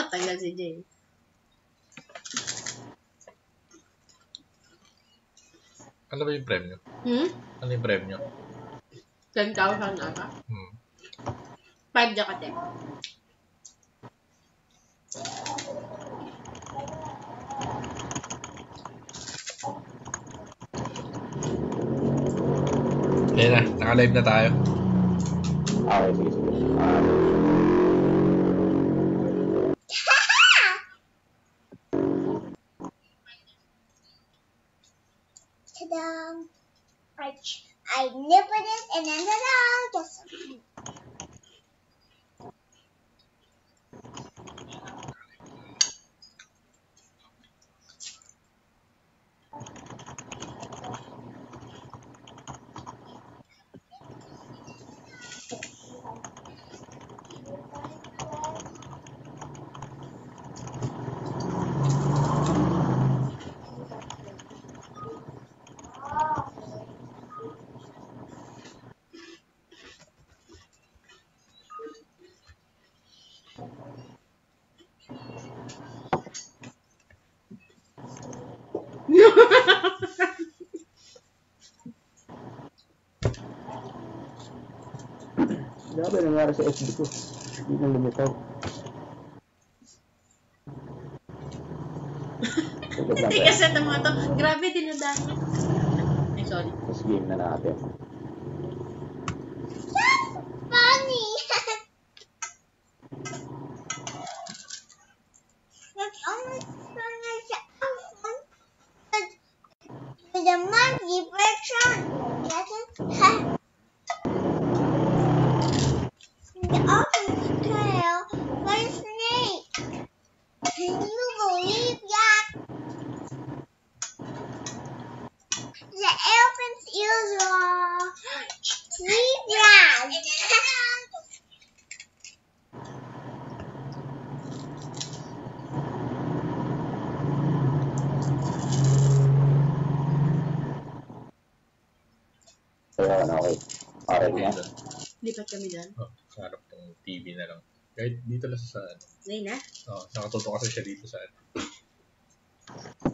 Tagal si Jay. Ano ba yung premyo? Ano yung premyo? 10,000 ata. 5 Jakarta. Ayan na, naka-live na tayo. Okay, sige, sige. Ta-da! I nibbled it and then ta-da! Just Grabe, nangyari sa FB ko. Hindi na lumitaw. Hindi kasi ito mga to. Grabe, dinadami. Ay, sorry. Tapos game na natin. funny! That's almost funny as with a monkey version. The open tail for a snake. Can you believe that? The elephant's ears are 3 rounds. Ayan, okay. Okay na. Lipat kami dyan. Oh, sa harap ng TV na lang. Kahit dito lang sa ano. Ngayon na. Oh, nakatuto kasi siya dito sa ano.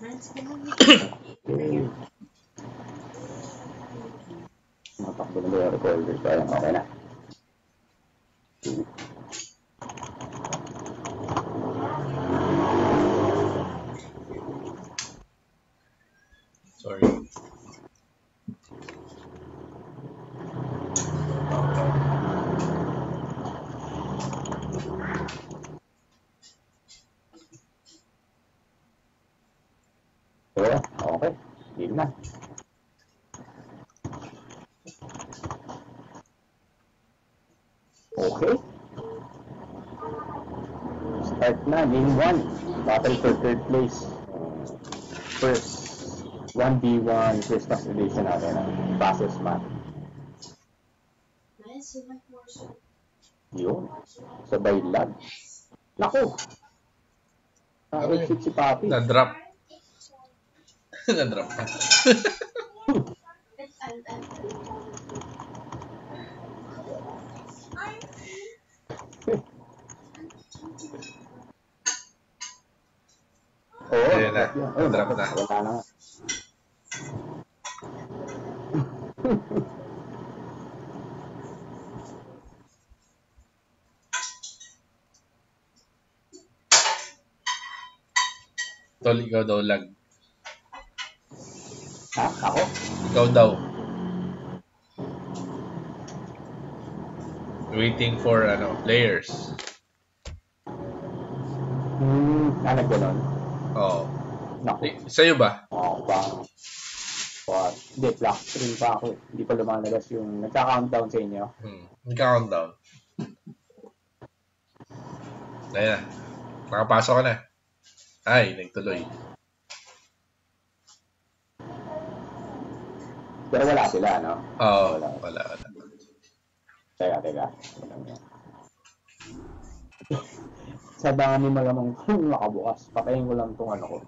Hans, come on. Okay. Matakbo na ba yung recorder? So, ayan, okay na. Sorry. So, okay. Game na. Okay. Start na. Game 1. Battle for third place. First 1v1 Christmas edition natin ng Basis Map. Nice, you have more soup. Yun. Sabay lag. Naku! Exit si Papi. Na-drop. Na-drop pa. Oo. Ayun na. Na-drop na. Wala na. Tol, ikaw daw lag. Ha? Ako? Ikaw daw. Waiting for players. Ano gano'n? Oo. Naku. Sa'yo ba? Oo, bang. Hindi, black screen pa ako. Hindi pa lumalabas yung nagka-countdown sa inyo. Nagka-countdown. Ayun na. Nakapasok ka na. Ay, nagtuloy. Pero wala sila, no? Oo, wala. Teka. Sa dami malamang nakabukas. Patayin ko lang itong ano ko.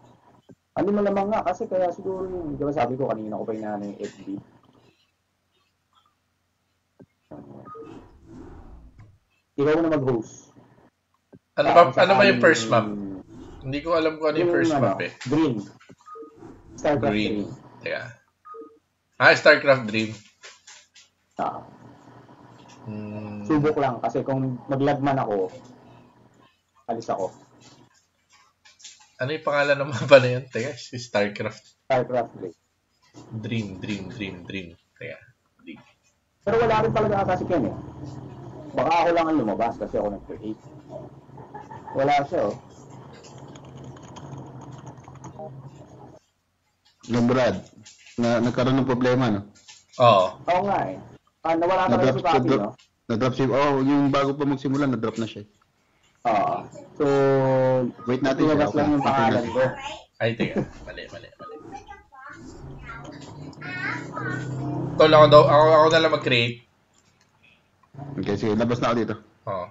Ano malamang nga kasi kaya siguro yung, di ba sabi ko kanina ko pa yung yung FB. Ikaw na mag-host. Ano ba yung first map? Hindi ko alam kung ano yung first map eh. Green. StarCraft Green. Green. Teka. StarCraft Dream. Subok lang kasi kung mag-lag man ako, alis ako. Ano yung pangalan ng mapa na yun? Teka, si StarCraft. StarCraft Green. Dream. Teka. Dream. Pero wala rin talaga ata si Ken eh. Baka ako lang ang lumabas kasi ako nag-create. Wala siya oh. No, Brad. Nagkaroon ng problema, no? Oo. Oo nga eh. Nawala talaga si Papi, no? Na-drop siya. Yung bago pa magsimula, na-drop na siya. So, Wait natin siya. lumabas lang yung pangalan ko. Ay, teka. Mali. Tol, ako na lang mag-create. Okay, sige. Labas na ako dito. Oo.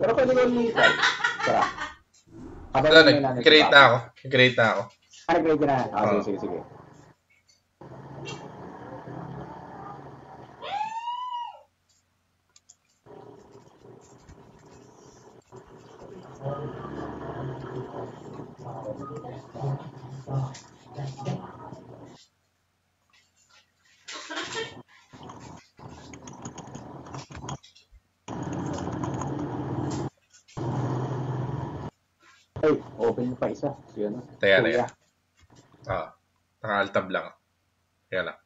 Pero pwede ko lipat. Tara. Nag-create na ako. Nag-create na ako. Nag-create ka na? Oo. Sige. Ay, open pa isa. Yun. Teka. Naka-altab lang. Teka lang.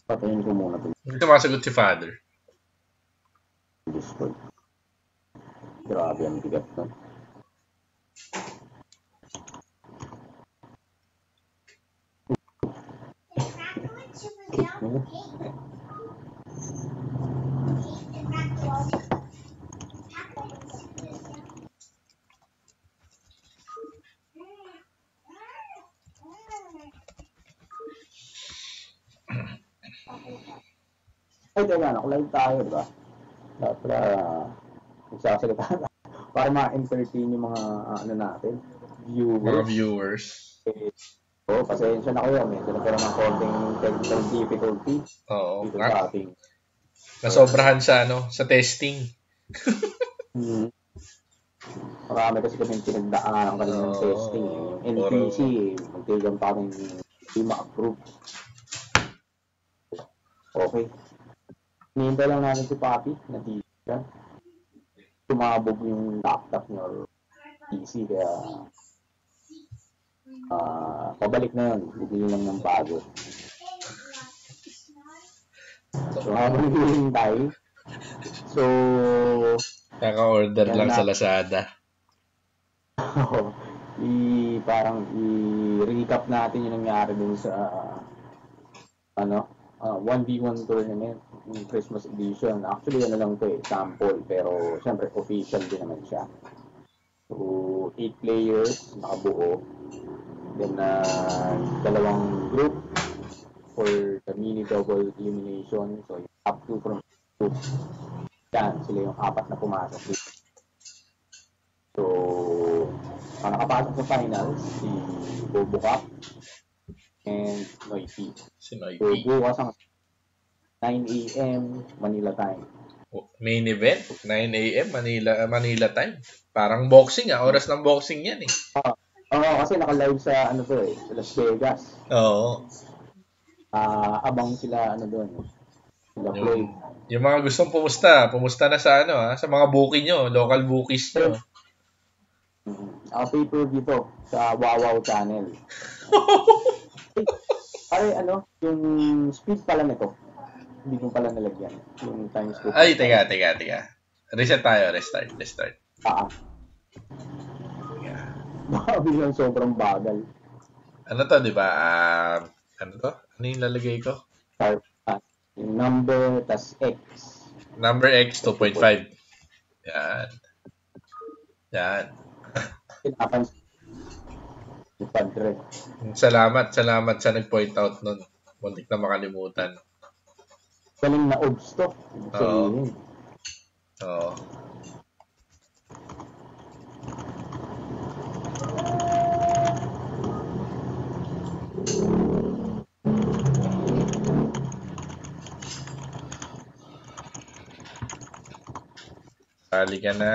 Patayin ko muna ito. Hindi sumasagot si Father. Discord. Grabe ang bigat nun. Ay, teka, naka-live tayo, diba? Dapat magsasalita na para ma-entertain yung mga natin, Mga viewers. viewers. Pasensya na kayo. Medyo nagkaroon ng konting technical difficulty Oo. dito sa ating Nasobrahan sa testing. marami kasi kami pinagdaan ang kanilang testing. Yung NPC, magtigang pa kami hindi ma-approve. Okay. Hinihintay lang natin si Papi na tita. Tumabog yung laptop niya or PC kaya pabalik na yun. Bibili lang ng bago. So, habang hinihintay, Kaka-order lang sa Lazada. parang i-recap natin yung nangyari dun sa 1v1 tournament yung Christmas edition. Actually, lang to sample, pero syempre official din naman siya. So, 8 players, nakabuo. Then, dalawang group for the mini double elimination. So, yung up to from group. Yan, sila yung 4 na pumasok dito. So, nakapasok sa finals, si Bobo Cup and Noisy. Si So, Noisy. bukas ang 9 a.m. Manila time. Main event, 9 a.m. Manila time. Parang boxing oras ng boxing yan eh. Oo, kasi naka-live sa sa Las Vegas. Oo. Abang sila doon. Sila Floyd. Yung mga gustong pumusta na sa sa mga bookie nyo, local bookies nyo. Pay-per-view to sa Wawaw channel. Yung speed pala nito. Hindi ko pala nalagyan. Yung times ko. Ay, teka. Reset tayo, restart. Baka biglang sobrang bagal. Ano to, di ba? Ano to? Ano yung lalagay ko? Yung number, tas X. Number X, 2.5. Yan. Pinapansin. Yung Padre. Salamat sa nag-point out nun. Muntik na makalimutan. Galing na obs to. Ibig sabihin. Oo. Sali ka na,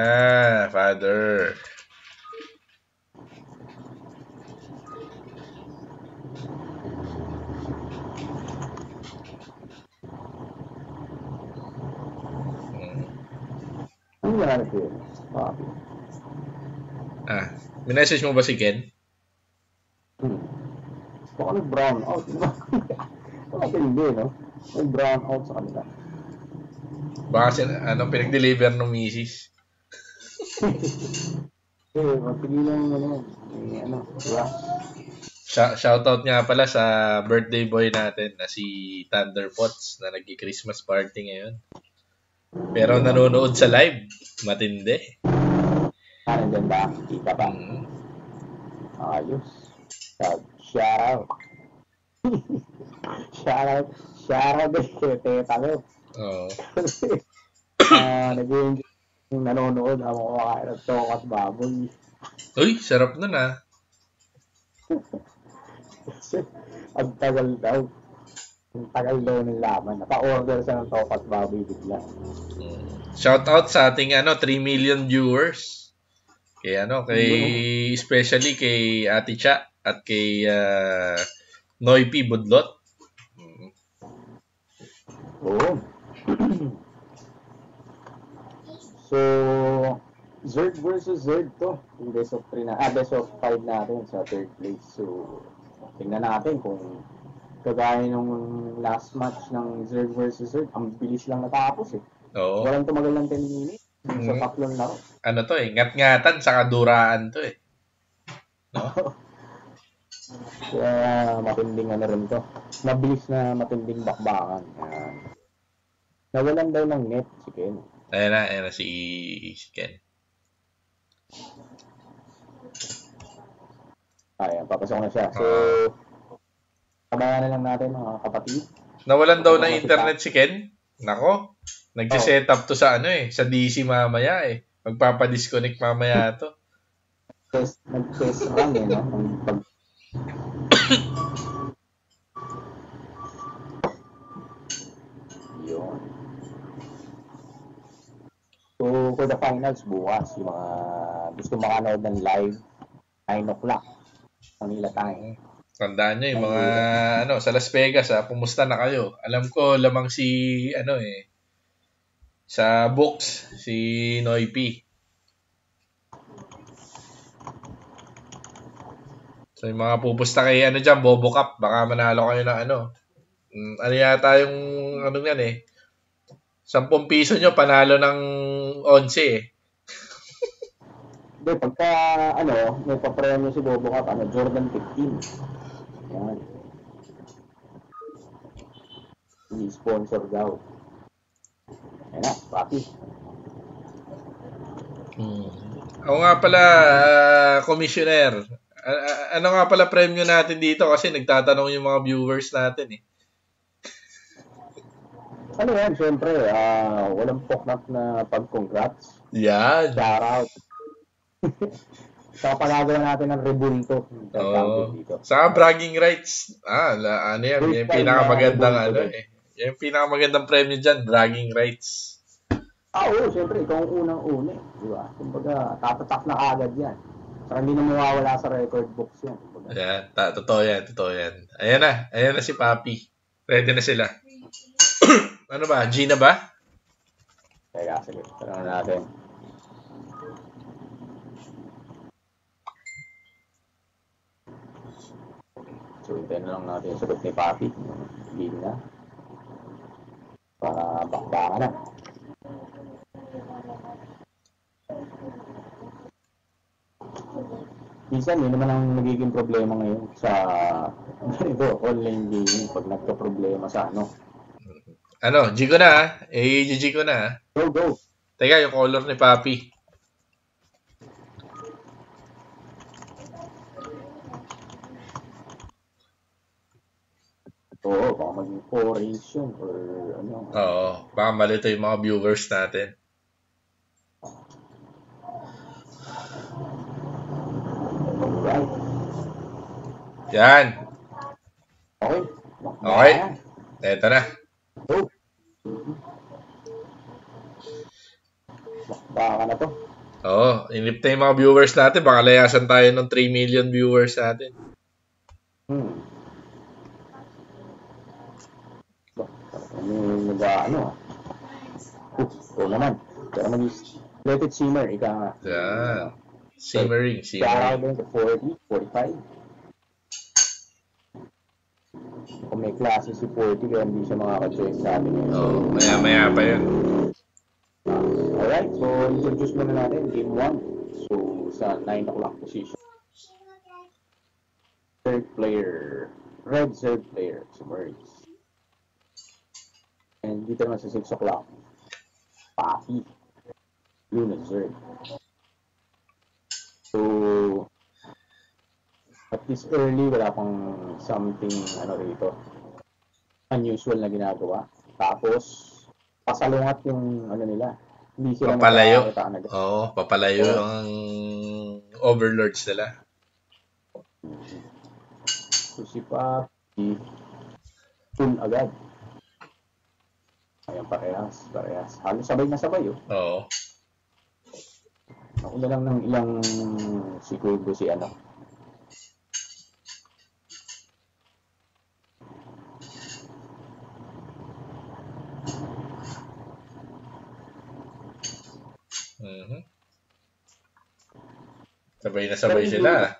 Father. Ano nangyari ko yun? Minessage mo ba si Ken? Baka nag-brown out. Baka hindi, no? Nag-brown out sa kanila. Baka pinag-deliver ng misis? Mapigilan mo rush. Shoutout nga pala sa birthday boy natin na si Thunderpots na nag-Christmas party ngayon. Pero nanonood sa live. Matindi. Nandyan ba? Kita ba? Ayos. Shout out. Shout out kay Teta Lo. Oo. Nag-enjoy yung nanonood habang kumakain ng tokat baboy. Uy, sarap nun Ang tagal daw. Ang tagal daw ng laman. Naka-order siya ng tokat baboy bigla. Shoutout sa ating 3 million viewers. Especially kay Ate Cha at kay Noypi Budlot. Oo. So, Zerg versus Zerg to. Yung best of 3 best of 5 natin sa third place. So, tingnan natin kung kagaya nung last match ng Zerg versus Zerg, ang bilis lang natapos eh. Oo. Walang tumagal ng 10 minutes. Sa tatlong laro. Ngat-ngatan sa kaduraan to eh. No? Kaya matinding rin to. Mabilis na matinding bakbakan. Nawalan daw ng net si Ken. Ayan na si Ken. Ayan, papasok na siya. So, kabayan na lang natin mga kapatid. Nawalan daw ng internet si Ken? Nako. Nag-set up to sa sa DC mamaya eh. Magpapadisconnect mamaya to. Nag-test run no? Yun. So, for the finals bukas, yung mga gusto makanood ng live, 9 o'clock. Manila time. Tandaan nyo yung mga sa Las Vegas kumusta na kayo? Alam ko lamang si sa books si Noypi. So yung mga pupusta kay dyan, Bobo Cup, baka manalo kayo ng ano yata yung yan eh. 10 piso nyo panalo ng 11 eh. Hindi, pagka may papremyo si Bobo Cup, Jordan 15. Yan. I-sponsor daw. Ayan na, Papi. Ako nga pala, Commissioner. Ano nga pala premyo natin dito? Kasi nagtatanong yung mga viewers natin eh. Ano yan, syempre, walang poknat na pag-congrats. Yan. Shout out. Saka palagawa natin ng rebulto. Sa bragging rights. Yan. Yung pinakamagandang yung pinakamagandang premyo dyan, bragging rights. Oo, syempre, ikaw ang unang-una. Di ba? Kumbaga, tatatak na agad yan. Saka hindi na mawawala sa record books yan. Ayan, totoo yan. Ayan na si Papi. Ready na sila. Ano ba? G na ba? Kaya, sige. Tanong natin. So, hintayin na lang natin yung sagot ni Papi. Hindi na. Para bakbakan na. Minsan, yun naman ang nagiging problema ngayon sa online gaming pag nagka-problema sa G ko na G ko na Go. Teka, yung color ni Papi. Oo, baka maging orange yun or ano. Oo. Baka malito yung mga viewers natin. Alright. Yan. Okay. Okay. Eto na. Go. Baka na to. Oo. Inip na yung mga viewers natin. Baka layasan tayo ng 3 million viewers natin. Nag-ano. Oo naman. Pero let it simmer. Ika nga. Yan. Simmering. Kaya din 40, 45. Kung may klase si 40, kaya hindi siya makaka-join sa atin. Oo. Maya-maya pa yun. Alright, so introduce muna natin game 1. So, sa 9 o'clock position. Third player. Red third player. Submerge. And dito naman sa 6 o'clock. Papi. Blue na third. So, at this early, wala pang something, rito, unusual na ginagawa. Tapos, pasalungat yung, nila. Hindi sila Papalayo. magkakakitaan agad. Oo, papalayo ang overlords nila. So, si Papi, full agad. Ayan, parehas. Halos sabay na sabay, oh. Oo. Ako na lang ng ilang segundo si Mhm. Sabay na sabay sila.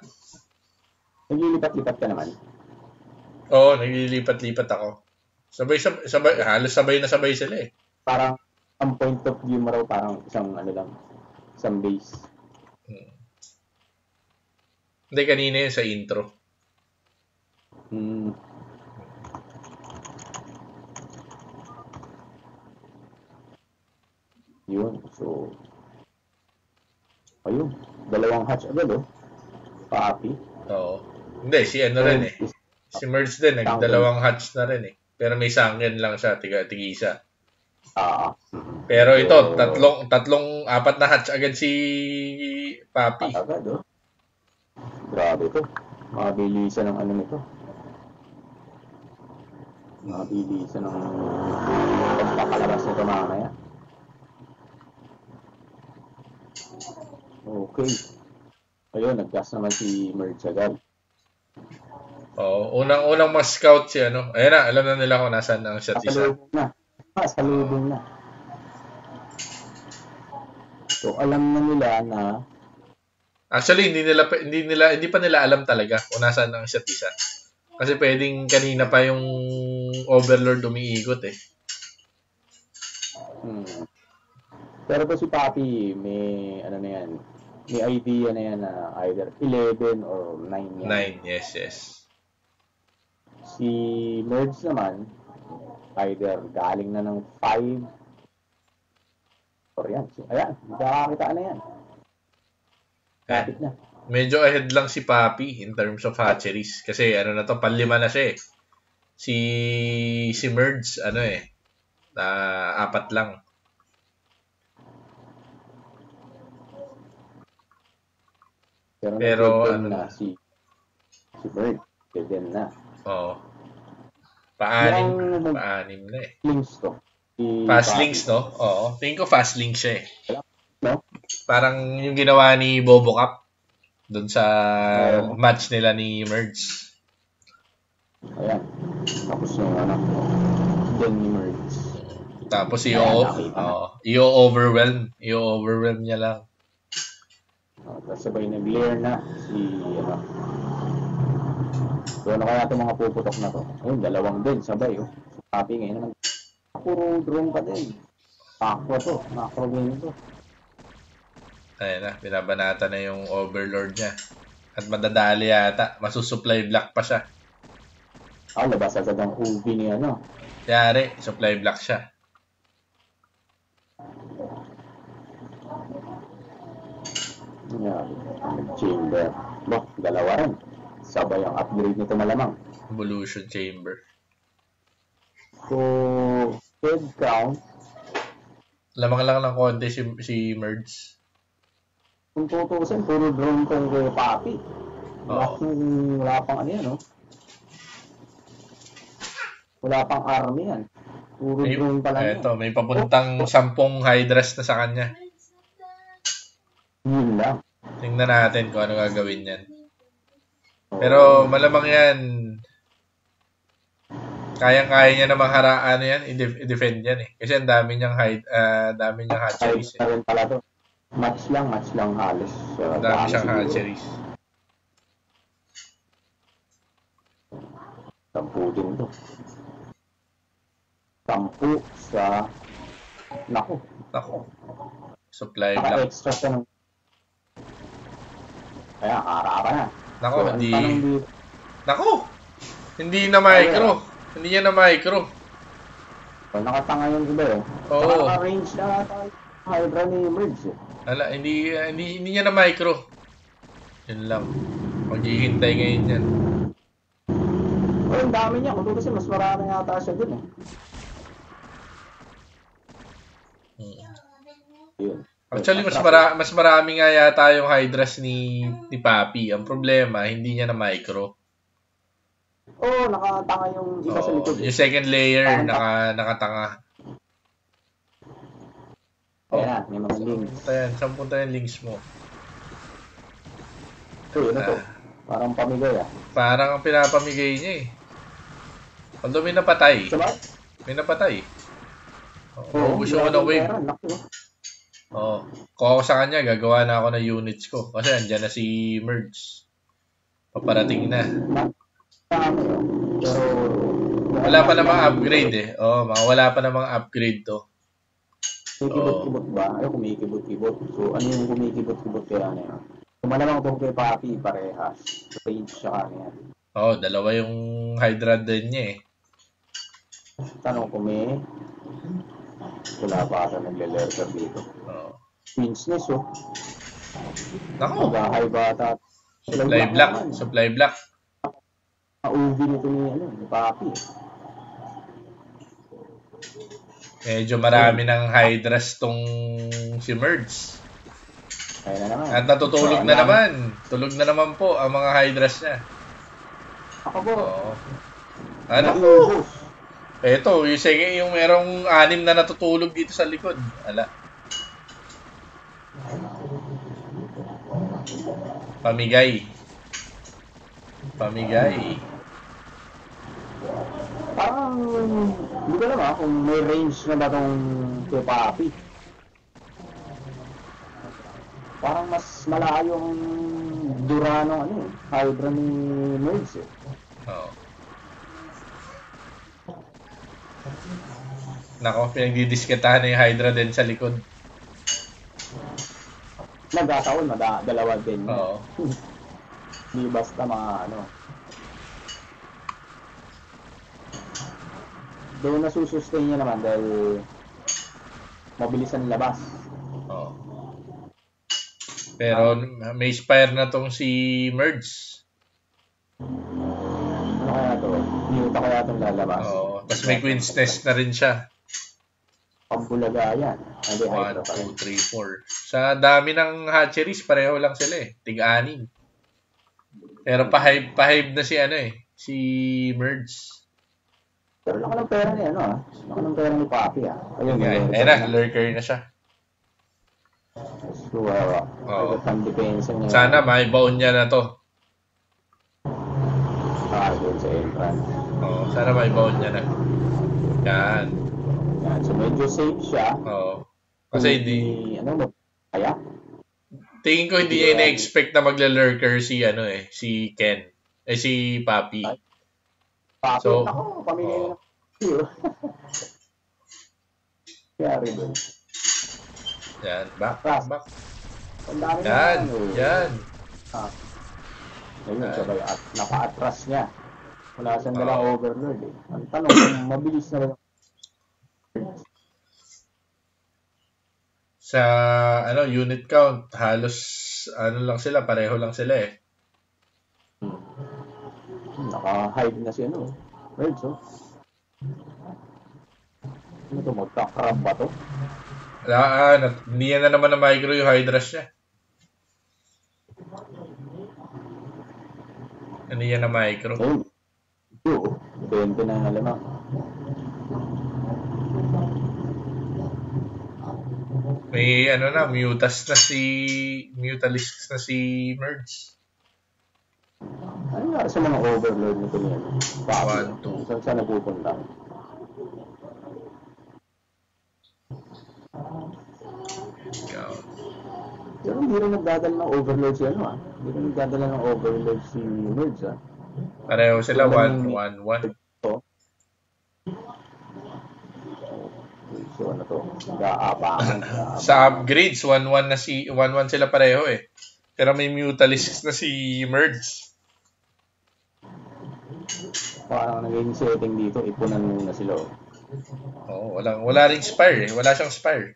Naglilipat-lipat ka naman. Oo, naglilipat-lipat ako. Sabay, halos sabay na sabay sila eh. Parang ang point of view mo raw parang isang isang base. Hindi, kanina yun sa intro. Yun, so ayun, dalawang hatch agad, oh. Papi. Oo. Hindi, si rin eh. Si Merge din, nagdalawang hatch na rin eh. Pero may sangyan lang siya, tigisa. Pero ito, apat na hatch agad si Papi. Agad, oh. Grabe to. Mabilisan ng nito. Mabilisan ng pagpapalabas nito mamaya. Okay. Ayun, nag-gas naman si Merge agad. Oo, unang mas scout si Ayan na, alam na nila kung nasaan ang shot isa. Pasalubong na. So, alam na nila na Actually, hindi pa nila alam talaga kung nasaan ang shot isa. Kasi pwedeng kanina pa yung Overlord umiikot eh. Pero po si Papi, may may idea na yan na either 11 or 9 yan. 9, yes. Si Merge naman, either galing na ng 5 or yan. So, ayan, magkakakita na yan. Kapit na. Medyo ahead lang si Papi in terms of hatcheries. Kasi panlima na siya eh. Si Merge, 4 lang. Pero na si Bird, din na. Oo. Paanim na eh. Links to. Fast links, no? Oo. Tingin ko fast links siya eh. No? Parang yung ginawa ni Bobo Cup doon sa match nila ni Merge. Ayan. Tapos yung din ni Merge. Tapos i-overwhelm niya lang. Tapos sabay nag-layer na si So kaya itong mga puputok na to? Ayun, dalawang din, sabay oh. So, Papi ngayon naman. Puro drone pa din. Macro game to. Ayun na, binabanata na yung Overlord niya. At madadali yata. Masusupply block pa siya. Labas agad ang UV ni Yari, supply block siya. Yan, chamber. Dalawa rin. Sabay ang upgrade nito malamang. Evolution chamber. So, head count, Lamang lang ng konti si Merds. kung tutusin, puro drone tong kay Papi. Wala pang ano yan, no? Wala pang army yan. Puro drone pa lang yan. Eto, may papuntang 10 Hydras na sa kanya. Yun lang. Tingnan natin kung ano gagawin yan. Pero malamang yan, kayang-kaya niya namang i-defend yan eh. Kasi ang dami niyang hatcheries. Rin pala to. Match lang halos. Ang dami siyang hatcheries. 10 din to. 10 sa... Naku. Supply block. Naka-extra siya ng... Kaya, karapa na. Nako, So, hindi... ang tanong dito, Nako! Hindi na micro. Hindi niya na micro. nakatanga yung iba eh. Oo. Saka naka-range na tayo. Hydra ni Merge eh. Ala, hindi niya na micro. Yun lang. Maghihintay ngayon yan. Oh, ang dami niya. Kung kasi mas marami yata siya dun eh. Yun. Actually, mas marami nga yata yung Hydras ni Papi. Ang problema, hindi niya na micro. Oo, nakatanga yung isa sa likod. Yung second layer, nakatanga. Ayan, may mga links. Saan punta yung links mo? Ito, yun ito. Parang pamigay ah. Parang ang pinapamigay niya eh. Although may napatay. Sabay? May napatay. Oo, Gusto ko ng wave. laki, oh. Kung ako sa kanya, gagawa na ako ng units ko. Kasi andyan na si Merge. Paparating na. Marami, oh. Pero... Wala pa namang upgrade eh. Wala pa namang upgrade to. Kumikibot-kibot ba? Ay, kumikibot-kibot. So, ano yung kumikibot-kibot kaya ano yan? Kung malamang itong kay Papi, parehas. Range siya kanya. Dalawa yung Hydra din niya eh. Tanong ko may... Wala pa ata nagle-lurker dito. Queensness, oh. Nako! Mag-high bata. Supply block. Uvi nito ni Papi. Medyo marami ng Hydras tong si Merge. Kaya na naman. At natutulog na naman. Tulog na naman po ang mga Hydras niya. Ako po. Ano? Ito, yung merong 6 na natutulog dito sa likod. Ala. Pamigay. Parang, hindi ko alam kung may range na ba itong kay Papi. Parang mas malayo ang Durano, Hydra ni Merge eh. Nako, pinagdidisketahan na yung Hydra din sa likod. Nagkataon, dalawa din. Oo. Hindi basta mga Doon nasusustain niya naman dahil mabilis ang labas. Pero may spire na tong si Merge. Ano kaya to? Niyuta kaya itong lalabas. Tapos may Queen's Nest na rin siya. Pambulaga yan. 1, 2, 3, 4. Sa dami ng hatcheries, pareho lang sila eh. Tig-6. Pero pa-hive na si Merge. Pero laki ng pera niya, laki ng pera ni Papi, Ayun na, lurker na siya. So, ang depensa niya. Sana may baon niya na to. Doon sa entrance. Sana may baon niya na. Yan. So, medyo safe siya. Kasi hindi... Kaya? Tingin ko hindi niya ina-expect na magla-lurker si Ken. Si Papi. Papi, So, pamilya na. Kaya rin doon. Yan. Back. Ang dami Yan. Ayun, sabay. At naka-atras niya. Wala siyang dala overload eh. Ang tanong, kung mabilis na rin. Sa unit count, halos pareho lang sila eh. Naka-hide na si Merge, Ano to, magka-crab ba to? Hindi na naman na micro yung Hydras niya. Hindi yan na micro. Ayun. Ito, 20 na alamang. May ano na, Mutalis na si Merge. Ano nga sa mga overlord nito niya? One, two. Saan napupunta? Ikaw. Pero hindi rin nagdadala ng overload si ano ah. Hindi rin nagdadala ng overload si Merge ah. Pareho sila, 1-1-1. Ito. So ano to? Nag-aabangan. Sa upgrades, 1-1 sila pareho eh. Pero may Mutalis na si Merge. Parang naging setting dito, ipunan muna sila. Wala ring Spire eh. Wala siyang Spire.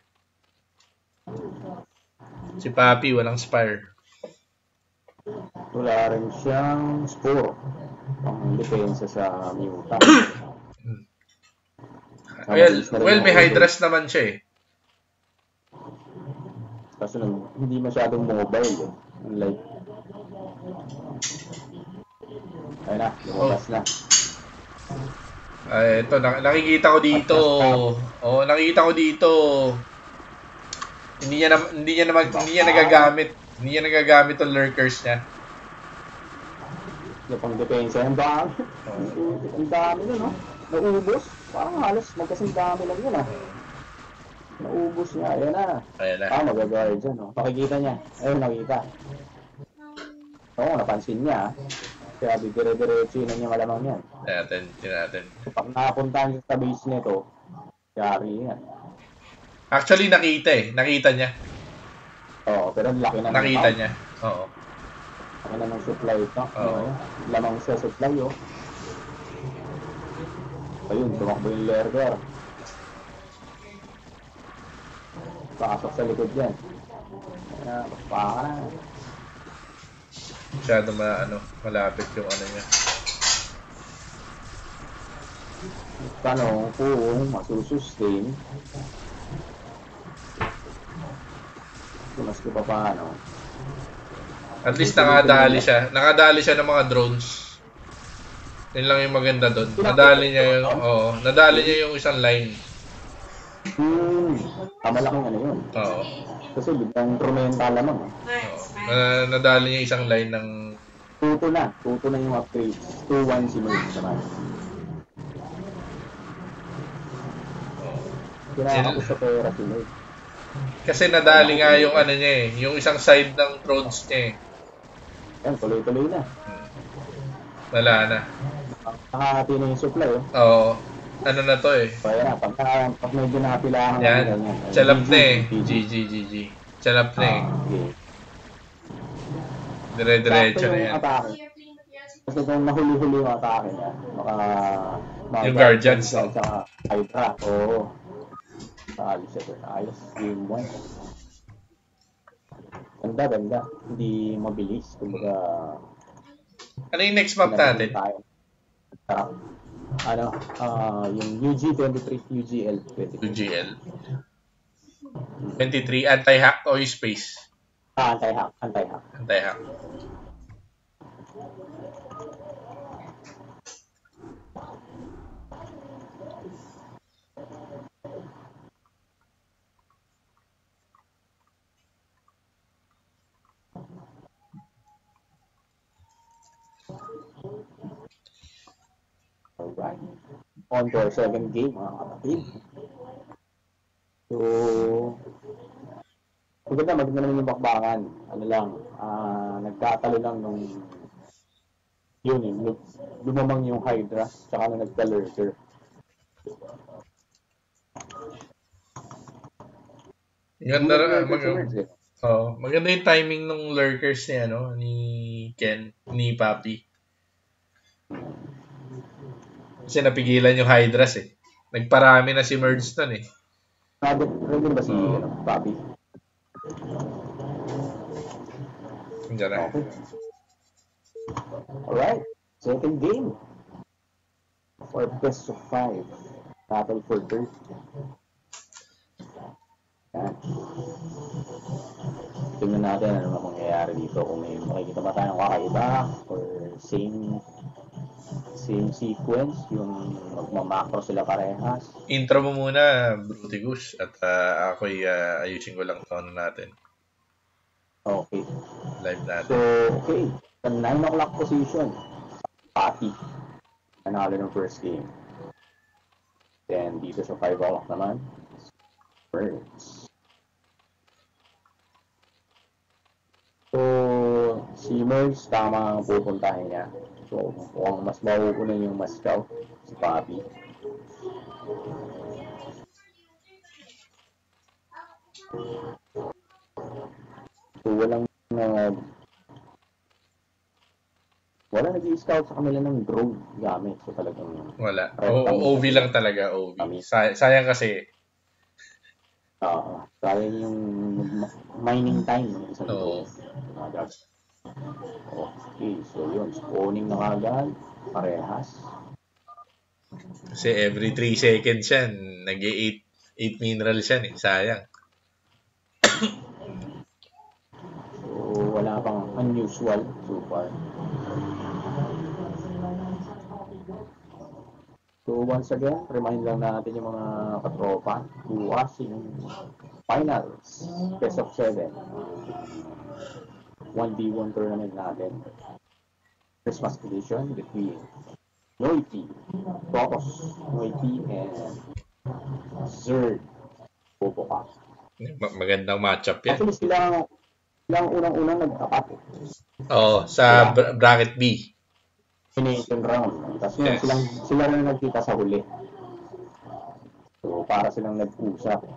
Si Papi, walang Spire. Wala rin siyang Spore. Pang depensa sa Muta. Well, may Hydras naman siya eh. Kaso hindi masyadong mobile eh. Unlike... Ayun na, lumabas na. Ito, nakikita ko dito. Nakikita ko dito. Hindi niya nagagamit. Hindi niya nagagamit yung lurkers niya. Yung pang depensa, ang dami. Ang dami nun, no? Naubos. Parang halos magkasing dami lang yun, ah. Naubos niya. Ayan na. Magagawin dyan, no? Pakikita niya. Ayun, nakita. Oo, napansin niya, ah. Kaya dire-diretso yun niya malamang yan. Tinatin. Pag nakapuntahan siya sa base nito, yari yan. Actually, nakita niya. Oo, pero laki na. Nakita niya. Oo. Laki na ng supply ito. Oo. Lamang sa supply, oh. Ayun, tumakbo yung lurker. Pasok sa likod yan. Baka na. Masyado malapit yung ano niya. Tanong kung masusustain. Mas ko pa paano. At least nakadali siya. Nakadali siya ng mga drones. Yun lang yung maganda doon. Nadali niya yung isang line. Malaking ano yun. Oo. Kasi biglang instrumental lamang. Nadali niya isang line ng... Tuto na yung upgrade. 2-1 si Merge naman. Kailangan ko sa pera si Merge. Kasi nadali nga yung ano niya eh. Yung isang side ng drones niya eh. Yan, tuloy-tuloy na. Wala na. Nakahati na yung supply, oh. Oo. Ano na to eh. Kaya na, pag medyo napilahan yan. Chalap na eh. GG. Chalap na eh. Okay. Dire-diretso na yan. Kasi kung nahuli-huli yung atake niya, yung Guardians, no? Tsaka Hydra, oo. Sali siya doon. Ayos, game 1. Ganda. Hindi mabilis. Kumbaga... Ano yung next map natin? Yung UG23, UGL 23. UGL. 23, anti-hack o space? Anti-hack. Anti-hack. Alright. On to our second game, mga kapatid. So, maganda naman yung bakbakan. Ano lang, nagkatalo lang nung lumamang yung Hydra, tsaka nung nagka-lurker. Maganda yung timing ng lurkers ni Ken, ni Papi. Kasi napigilan yung Hydras eh. Nagparami na si Merge nun eh. Ready ba si Papi? Diyan na. Okay. Alright, second game. for best of 5. Battle for dirt. Yan. Tingnan natin ano mangyayari dito. Kung may makikita ba tayong kakaiba or same sequence, yung magmamakro sila parehas. Intro mo muna, Bruticus, at ako'y ayusin ko lang ito natin. Okay. Live natin. So, okay. Sa 9 o'clock position, Pati. Nanalo ng first game. Then, dito sa 5 o'clock naman, Spurs. So, si Merz, tama ang pupuntahin niya. So, mukhang mas mauuna yung Moscow, si Papi. So, wala nag-i-scout sa kanila ng drone gamit. So, talagang... Wala. OV lang talaga, OV. Sayang kasi. Sayang yung mining time ng isang Oo. drone. Okay, so yun. Spawning na kagad. Parehas. Kasi every 3 seconds yan, nag-8 minerals yan eh. Sayang. So, wala pang unusual so far. So, once again, remind lang natin yung mga katropa to watch yung finals, best of 7. 1v1 tournament natin. Christmas edition between Noity, Protos Noity, and Zerd Boboka. Magandang matchup yan. Actually, silang unang-unang nagtapat. Sa bracket B. Elimination round. Tapos yun, sila na nagkita sa huli. So, para silang nag-usap.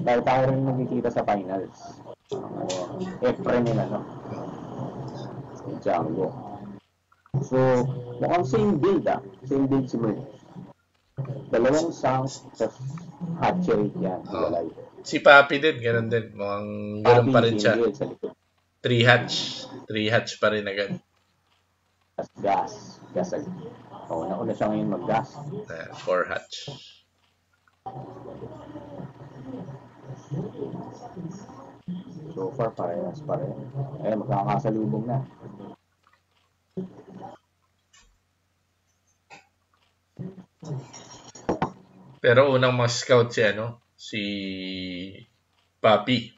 Dahil tayo rin magkikita sa finals. Efren nila, no? Django. So, mukhang same build, Same build si Merz. 2 songs, tapos hatchery yan. Si Papi din, ganun din. Mukhang ganun pa rin siya. 3 hatch. 3 hatch pa rin agad. Gas. Nauna siya ngayon mag-gas. 4 hatch. So far, parehas pa rin. Magkakasalubong na. Pero unang mas-scout si Papi.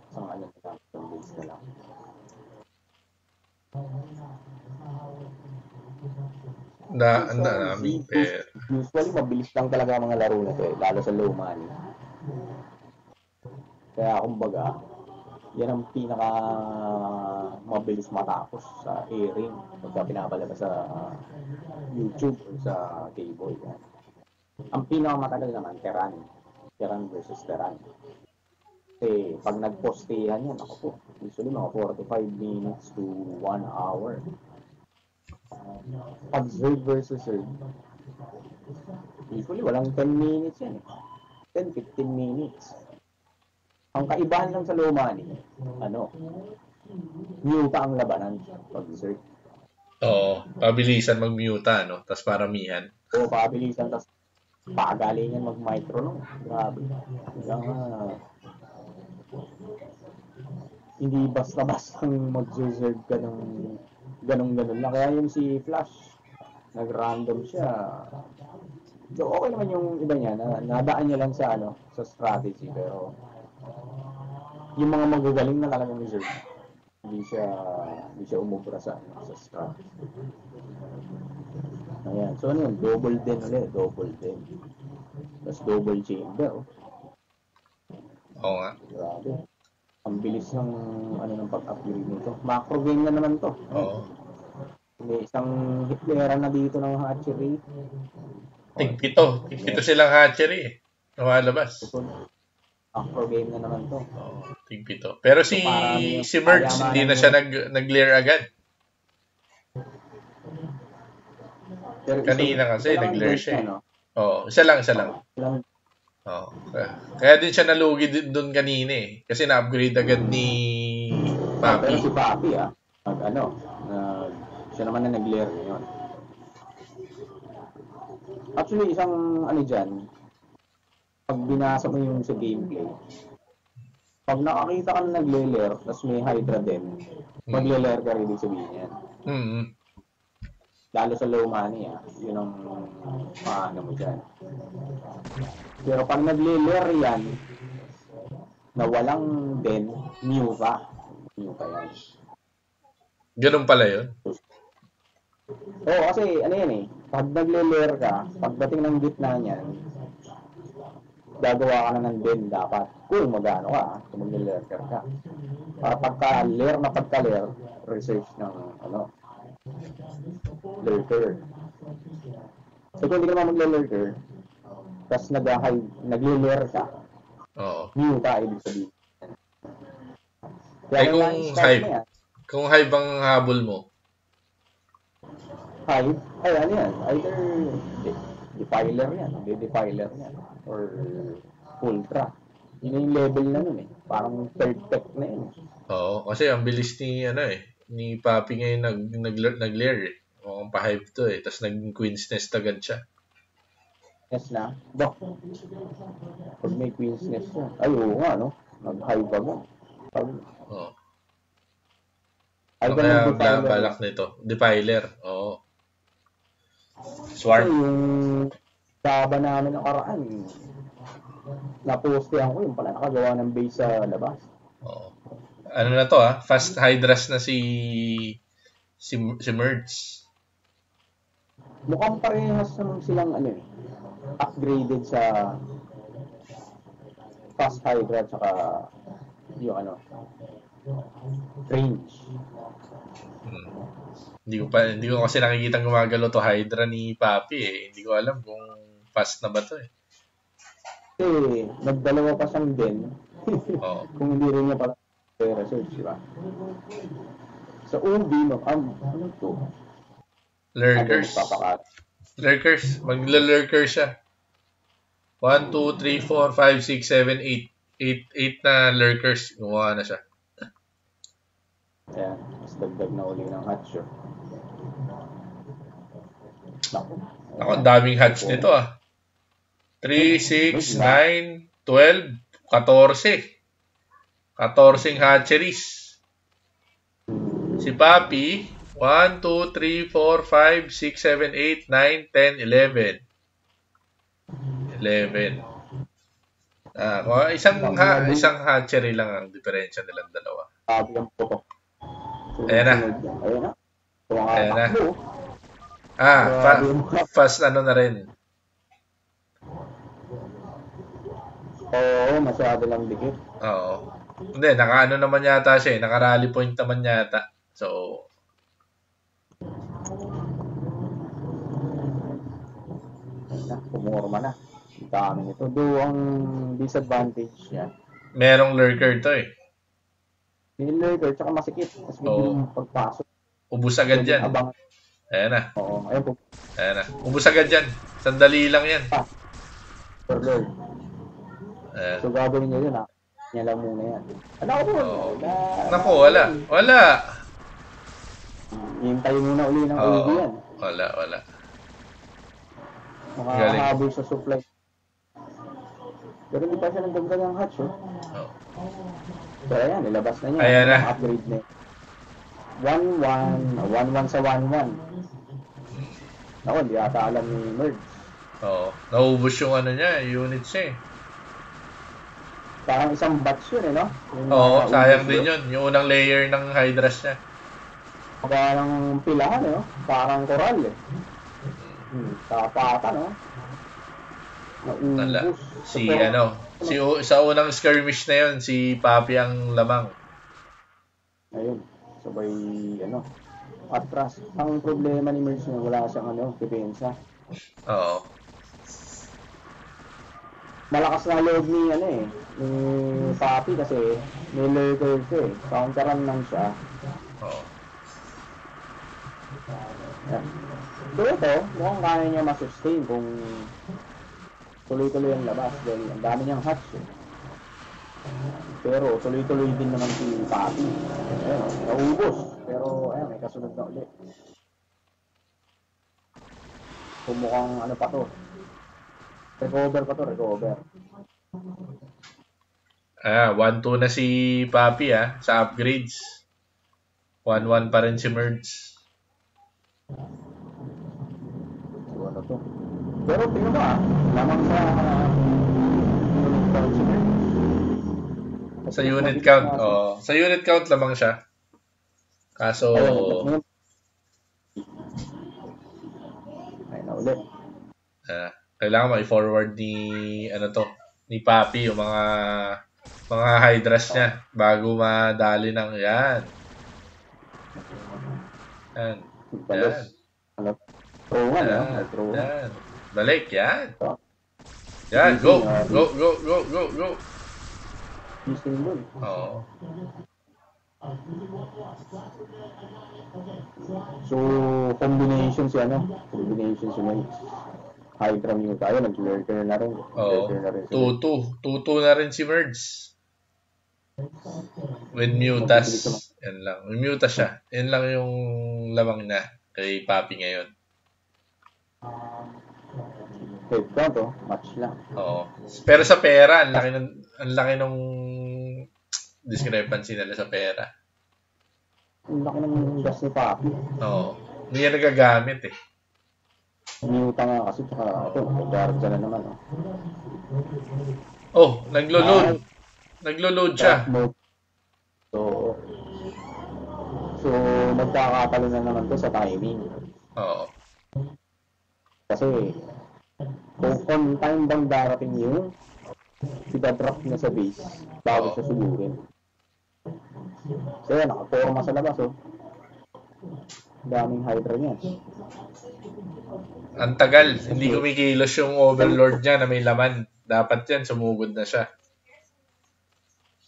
Isang ano na lang. Usually, mabilis lang talaga ang mga laro na ito lalo sa low money. Kaya, kumbaga, yan ang pinaka mabilis matapos sa airing pagka pinapalabas sa YouTube o sa cable. Yan. Ang pinaka matagal naman, Terran versus Terran. Kasi pag nagpostihan yan, ako po, usually mga 45 minutes to 1 hour. Pag Zerd versus Zerd, usually walang 10 minutes yan 10-15 minutes. Ang kaibahan lang sa low money, mute ang labanan pag Zerd. Pabilisan mag-mute, Tapos paramihan. Pabilisan, tapos pagalingan mag-micro, no? Grabe. Hindi basta-basta mag-Zerd ka ng ganun-ganun lang. Kaya yung si Flash, nag-random siya. So, okay naman yung iba niya, nadaan niya lang sa strategy, pero yung mga magagaling na talagang Zerd, hindi siya umubra sa strategy. Ayan. So, double den ulit. Tapos double chamber. Oo nga. Grabe. Ang bilis ng pag-upgrade nito. Macro game na naman to. May isang hitlera na dito ng hatchery. Tig-pito silang hatchery. Nakalabas. Macro game na naman to. Tig-pito. Pero si Merz, hindi na siya nag-clear agad. Kanina kasi nag-clear siya. Isa lang. Kaya din siya nalugi doon kanina kasi na-upgrade agad ni Papi. Pero si Papi Siya naman na nag-lair ngayon. Actually, isang ano dyan, pag binasa mo yung sa gameplay, pag nakakita ka na nagle-lair, tapos may Hydra din, magle-lair ka rin, ibig sabihin yan. Lalo sa low money, yun ang paano mo dyan. Pero pag nagle-lair yan, na walang den, new ka. New ka yan. Ganun pala yun? Oo, kasi ano yan eh, pag nagle-lair ka, pagdating ng gitna niyan, gagawa ka na ng den dapat. Kung magano ka, kung magle-lair ka. Para pagka-lair na pagka-lair, research ng ano, lurker. So kung hindi ka naman magle-lurker, tapos nagle-lair ka, new ka, ibig sabihin. Ay kung hive ang habol mo? Hive? Ay, ano yan? Either defiler yan, defiler yan, or ultra. Yun yung level na nun eh. Parang third tech na yun. Oo, kasi ang bilis ni Papi ngayon nag-lair eh. Mukhang pa-hive to eh. Tapos naging Queen's Nest agad siya. Yes na? Bak. Pag may Queen's Nest yan. Ay, oo nga, no? Nag-hive agad. Oo. Ay, ano kaya balak nito? Defiler. Oo. Swarm. Kasi yung laban namin nakaraan, napostehan ko yung pala nakagawa ng base sa labas. Oo. Ano na to Fast Hydras na si Merge. Mukhang parehas naman silang upgraded sa Fast Hydra at saka yung range. Hindi ko kasi nakikita gumagalaw to Hydra ni Papi eh. Hindi ko alam kung fast na ba to eh. Kasi nagdalawa pa siyang din. Kung hindi rin niya pala research, di ba? Sa UB, ano to? Lurkers. Lurkers. Magla-lurker siya. 1, 2, 3, 4, 5, 6, 7, 8. 8 na lurkers. Gumawa na siya. Ayan. Mas dagdag na uli ng hatch yun. Ako, daming hatch nito 3, 6, 9, 12, 14. 14 hatcheries. Si Papi, 1, 2, 3, 4, 5, 6, 7, 8, 9, 10, 11. 11. Isang hatchery lang ang diferensya nilang dalawa. Ayan na. Ayan na. Fast ano na rin. Oo, masyado lang dikit. Oo. Hindi, naka-ano naman yata siya eh. Naka-rally point naman yata. So, pumorma na. Ang dami nito. Do ang disadvantage niya. Merong lurker to eh. May lurker, tsaka masikip. Mas may pagpasok. Ubus agad dyan. Ayan na. Oo, ayun po. Ayan na. Ubus agad dyan. Sandali lang yan. Lord. Ayan. So gagawin niya yun niya lang muna yan. Ano ko po? Naku, wala. Hintay muna uli ng UV yan. Wala. Makahabol sa supply. Pero hindi pa siya nagdagdag ng hatch, Pero ayan, nilabas na niya. Ayan na. Upgrade na. 1-1 sa 1-1. Ako, hindi ata alam ni Merge. Oo. Naubos yung units niya eh. Parang isang batch yun no? Oo, sayang din yun. Yung unang layer ng Hydras niya. Parang pilahan parang koral Tapata Naubos. Sa unang skirmish na yun, si Papi ang lamang. Ayun. Sabay, atras. Ang problema ni Merge na wala siyang depensa. Oo. Malakas na loob ni ni Papi kasi may lurker siya counteran lang siya. Oo. So ito, mukhang kaya niya masustain kung tuloy-tuloy ang labas dahil ang dami niyang hatch Pero tuloy-tuloy din naman si Papi. Ayun, naubos. Pero ayun, may kasunod na ulit. Mukhang ano pa to. Recover. 1-2 na si Papi sa upgrades. 1-1 pa rin si Merge. So, ano to? Pero tingnan mo lamang sa unit count. Sa unit count lamang siya. Kaso ay na ulit. Kailangan ma-forward ni ni Papi yung mga hydras niya bago madali ng yan. Yan. Yan. Balik, yan. Yan, go. Oo. So, combination si Mage. Hydra yung tayo, nag-lurker na rin. Oo. 2-2 na rin si Merge. With Mutas. Yan lang. With Mutas siya. Yan lang yung lamang na kay Papi ngayon. Head count, match lang. Oo. Pero sa pera, ang laki nung discrepancy nila sa pera. Ang laki ng gas ni Papi. Oo. Hindi yan nagagamit eh. Muta nga kasi, tsaka ito, nag-guardia na naman. Naglo-load siya. So magkakatalo na naman to sa timing. Oo. Kasi, kung on time bang darating yung drop na sa base bago siya subukin. So yan, nakaporma sa labas daming Hydra niya. Ang tagal, hindi kumikilos yung Overlord niya na may laman. Dapat yan, sumugod na siya.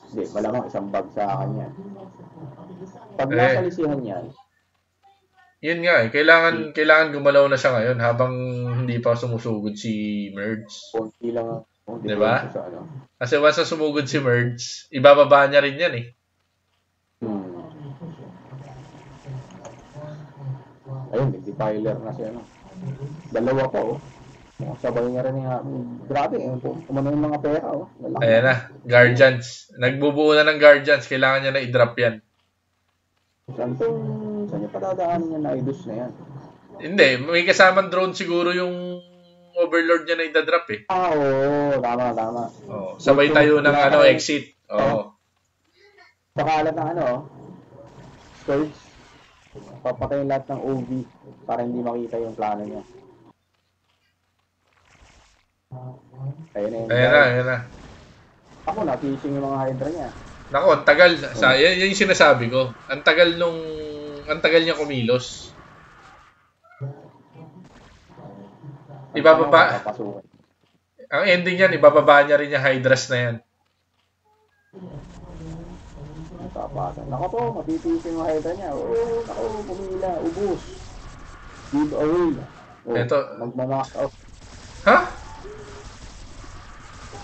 Hindi, malamang isang bag sa akin yan. Pag nasalisihan yan, yun nga kailangan gumalaw na siya ngayon habang hindi pa sumusugod si Merge. Konti lang. Diba? Kasi once na sumugod si Merge, ibababa niya rin yan eh. Ayun, defiler na siya. Dalawa pa sabay niya rin grabe, umano yung mga pera Ayan na, Guardians. Nagbubuo na ng Guardians, kailangan niya na i-drop yan. Saan niya patadaanan niya na i-dus na yan? Hindi, may kasamang drone siguro yung Overlord niya na i-drop eh. Oo, tama. Sabay tayo ng exit. Pakalat ng Scourge. Papatayin lahat ng OV para hindi makita yung plano niya. Ayun na. Ako na-fishing yung mga Hydra niya. Nako, ang tagal. Yan yung sinasabi ko. Ang tagal niya kumilos. Ibababa. Ang ending niyan, ibababa niya rin yung Hydras na yan. Nako po, matitising yung Hydra niya. Pumila, ubus. Give away. Ito. Nagma-knock out. Ha?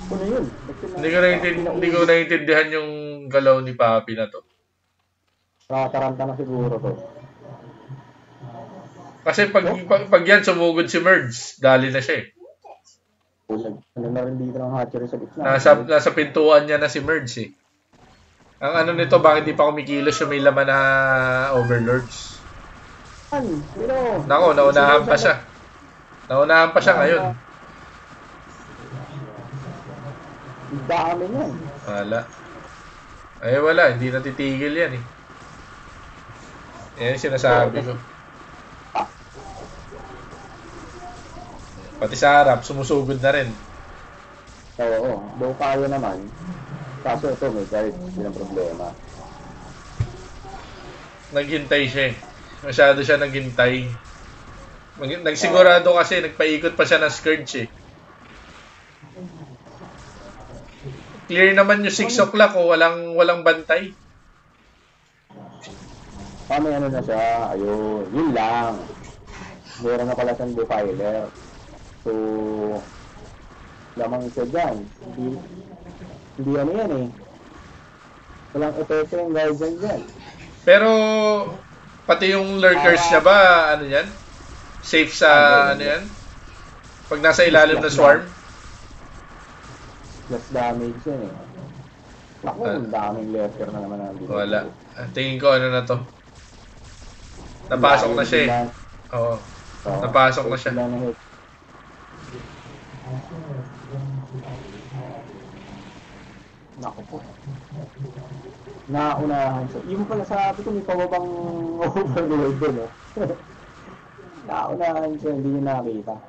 Ano yun? Hindi ko naiintindihan yung galaw ni Papi na to. Taranta na siguro to. Kasi pag yan sumugod si Merge, dali na siya eh. Ano na rin dito ng hatchery sa gitna. Nasa pintuan niya na si Merge eh. Ang nito, bakit di pa kumikilos yung may laman na Overlords? Nako, naunahan pa siya. Naunahan pa siya ngayon. Dami yan. Wala. Hindi natitigil yan eh. Yan yung sinasabi ko. Pati sa harap, sumusugod na rin. Oo. Though kaya naman. Kaso ito, may guard. Yun ang problema. Naghintay siya eh. Masyado siya naghintay. Nagsigurado kasi, nagpaikot pa siya ng Scourge eh. Clear naman yung 6 o'clock walang bantay. May na siya. Ayun. Yun lang. Meron na pala siyang defiler. So, lamang siya dyan. Hindi yan eh. Walang epekto yung guardian dyan. Pero, pati yung lurkers niya ba, yan? Safe sa, yan? Pag nasa ilalim ng swarm. Plus damage yun eh. Ako, ang daming lefter na naman ang binigay. Wala. Tingin ko ano na to. Napasok na siya eh. Oo. Napasok na siya. Naku po. Naunahan siya. Yung pala sabi ko, may pababang overload doon eh. Naunahan siya, hindi niya nakita.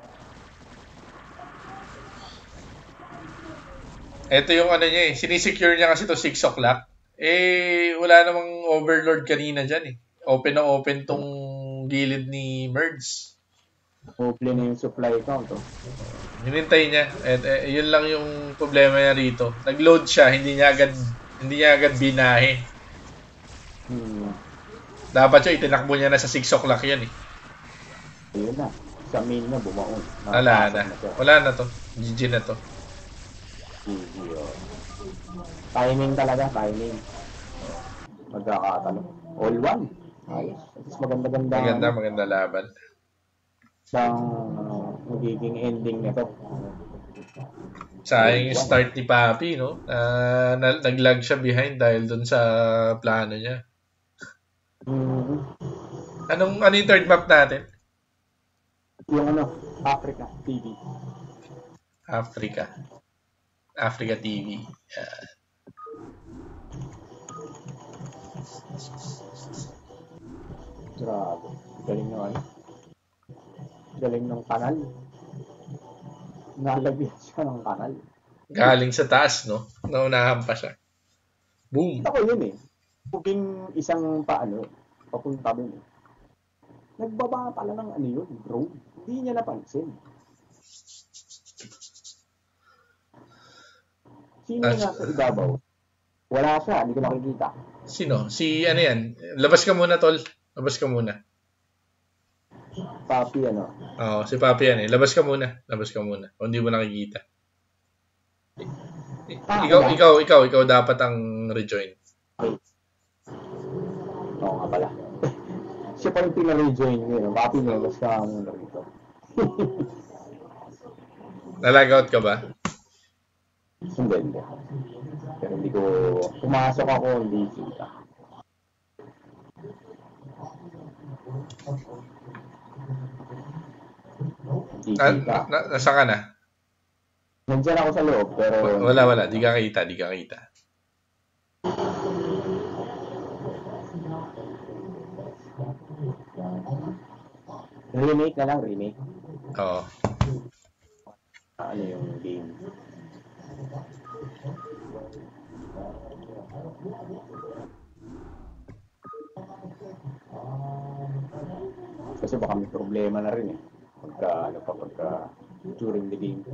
Ito yung ano niya eh. Sinisecure niya kasi to 6 o'clock. Eh, wala namang overlord kanina dyan eh. Open na open tong gilid ni Merge. Open na yung supply count oh. Hinintay niya. Yun lang yung problema niya rito. Nag-load siya, hindi niya agad binahe. Dapat siya itinakbo niya na sa 6 o'clock yan eh. Ayun na. Sa main na bumaon. Wala na. Wala na to. GG na to. GG oh. Timing talaga, timing. Magkakatalo. All one. Ayos. Maganda. Maganda laban. Magiging ending nito. Sayang yung start ni Papi, no? Nag-lag siya behind dahil dun sa plano niya. Ano yung third map natin? Yung Africa TV. Africa TV. Yeah. Grabe. Galing na Galing ng kanal. Nalagyan siya ng kanal. Galing sa taas, no? Naunahan pa siya. Boom! Ito ko yun eh. Puging isang papunta dun eh. Nagbaba pala ng yun, bro. Hindi niya napansin. Sino yung nasa ibabaw? Wala siya, hindi ko makikita. Sino? Si ano yan? Labas ka muna, tol. Labas ka muna. Papi Oo, si Papi yan eh. Labas ka muna. O hindi mo nakikita. Ikaw dapat ang rejoin. Okay. Oo nga pala. Siya pa yung pina-rejoin ngayon. Papi niya, labas ka muna rito. Nalagout ka ba? Hindi. Pero hindi ko, pumasok ako, hindi kita. Nasaan ka na? Nandiyan ako sa loob, pero... Wala. Di ka kita. Remake na lang, remake. Oo. Ano yung game? Kasi baka may problema na rin eh. Pagka during the game.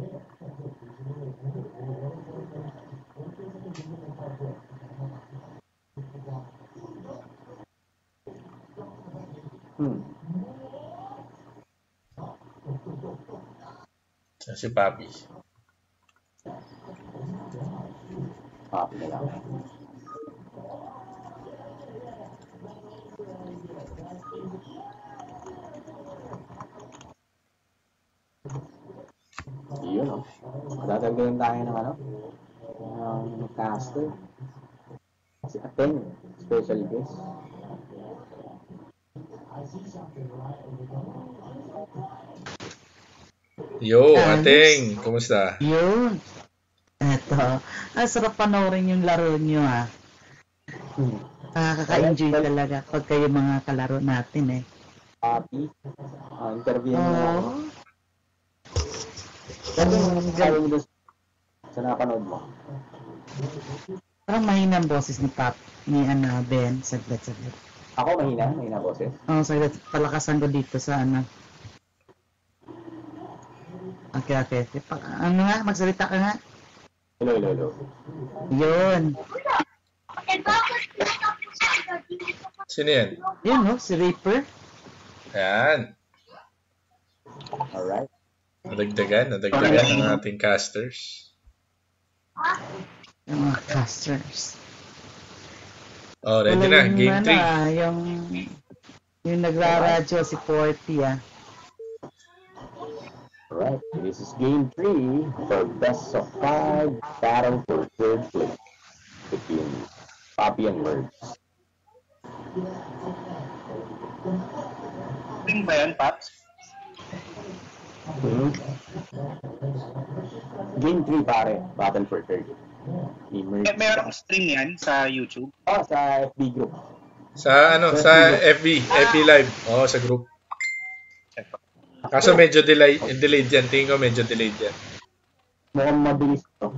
Si Papi. Papi na lang. Yun Dadagdagan tayo ng caster. Si Ateng, special guest. Yo, Ateng, kumusta? Yun. Eto. Sarap panoorin yung laro nyo Nakaka-enjoy talaga pag kayo mga kalaro natin Papi, interview mo na ako. Sa napanood mo? Parang mahina ang boses ni Ben. Saglit. Ako mahina boses? Oo, saglit. Palakasan ko dito sa Okay. Magsalita ka nga. Hello. Yun. Sino yan? Yun, si Reaper. Ayan. Alright. Nadagdagan ang ating casters. Yung mga casters. Oh, ready na. Game 3. Yung nagraradyo si Forty Alright, this is game 3 for best of 5 battle for third place between Poppy and Merge. Ping ba yan, Paps? Game 3 pare, battle for third. Mayroong stream yan sa YouTube? Sa FB group. Sa FB Live. Oo, sa group. Kaso medyo delayed yan. Tingin ko medyo delayed yan. Mukhang mabilis to.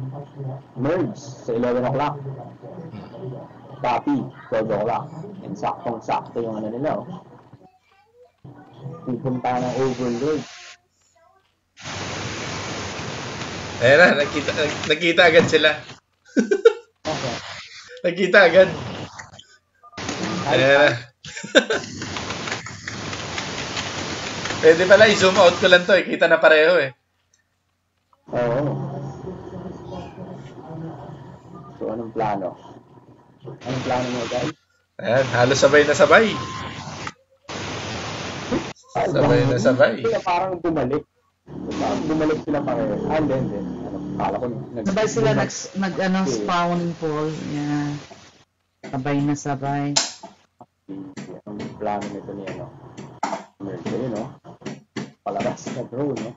Merge sa 11 o'clock. Poppy, 12 o'clock. And saktong-sakto yung ano nila. Pupunta ng Overlord. Ayan na, nakita agad sila. Okay. Nakita agad. Ayan na. Pwede pala, i-zoom out ko lang to eh. Kita na pareho eh. Oo. So, anong plano? Anong plano mo, guys? Ayan, halos sabay na sabay. Sabay na sabay. Sila parang bumalik. Bumalik sila pareho. Hindi. Kala ko Sabay sila spawning pool. Yeah. Sabay na sabay. Ang plano nito ni Merge, no? Palabas na drone, no?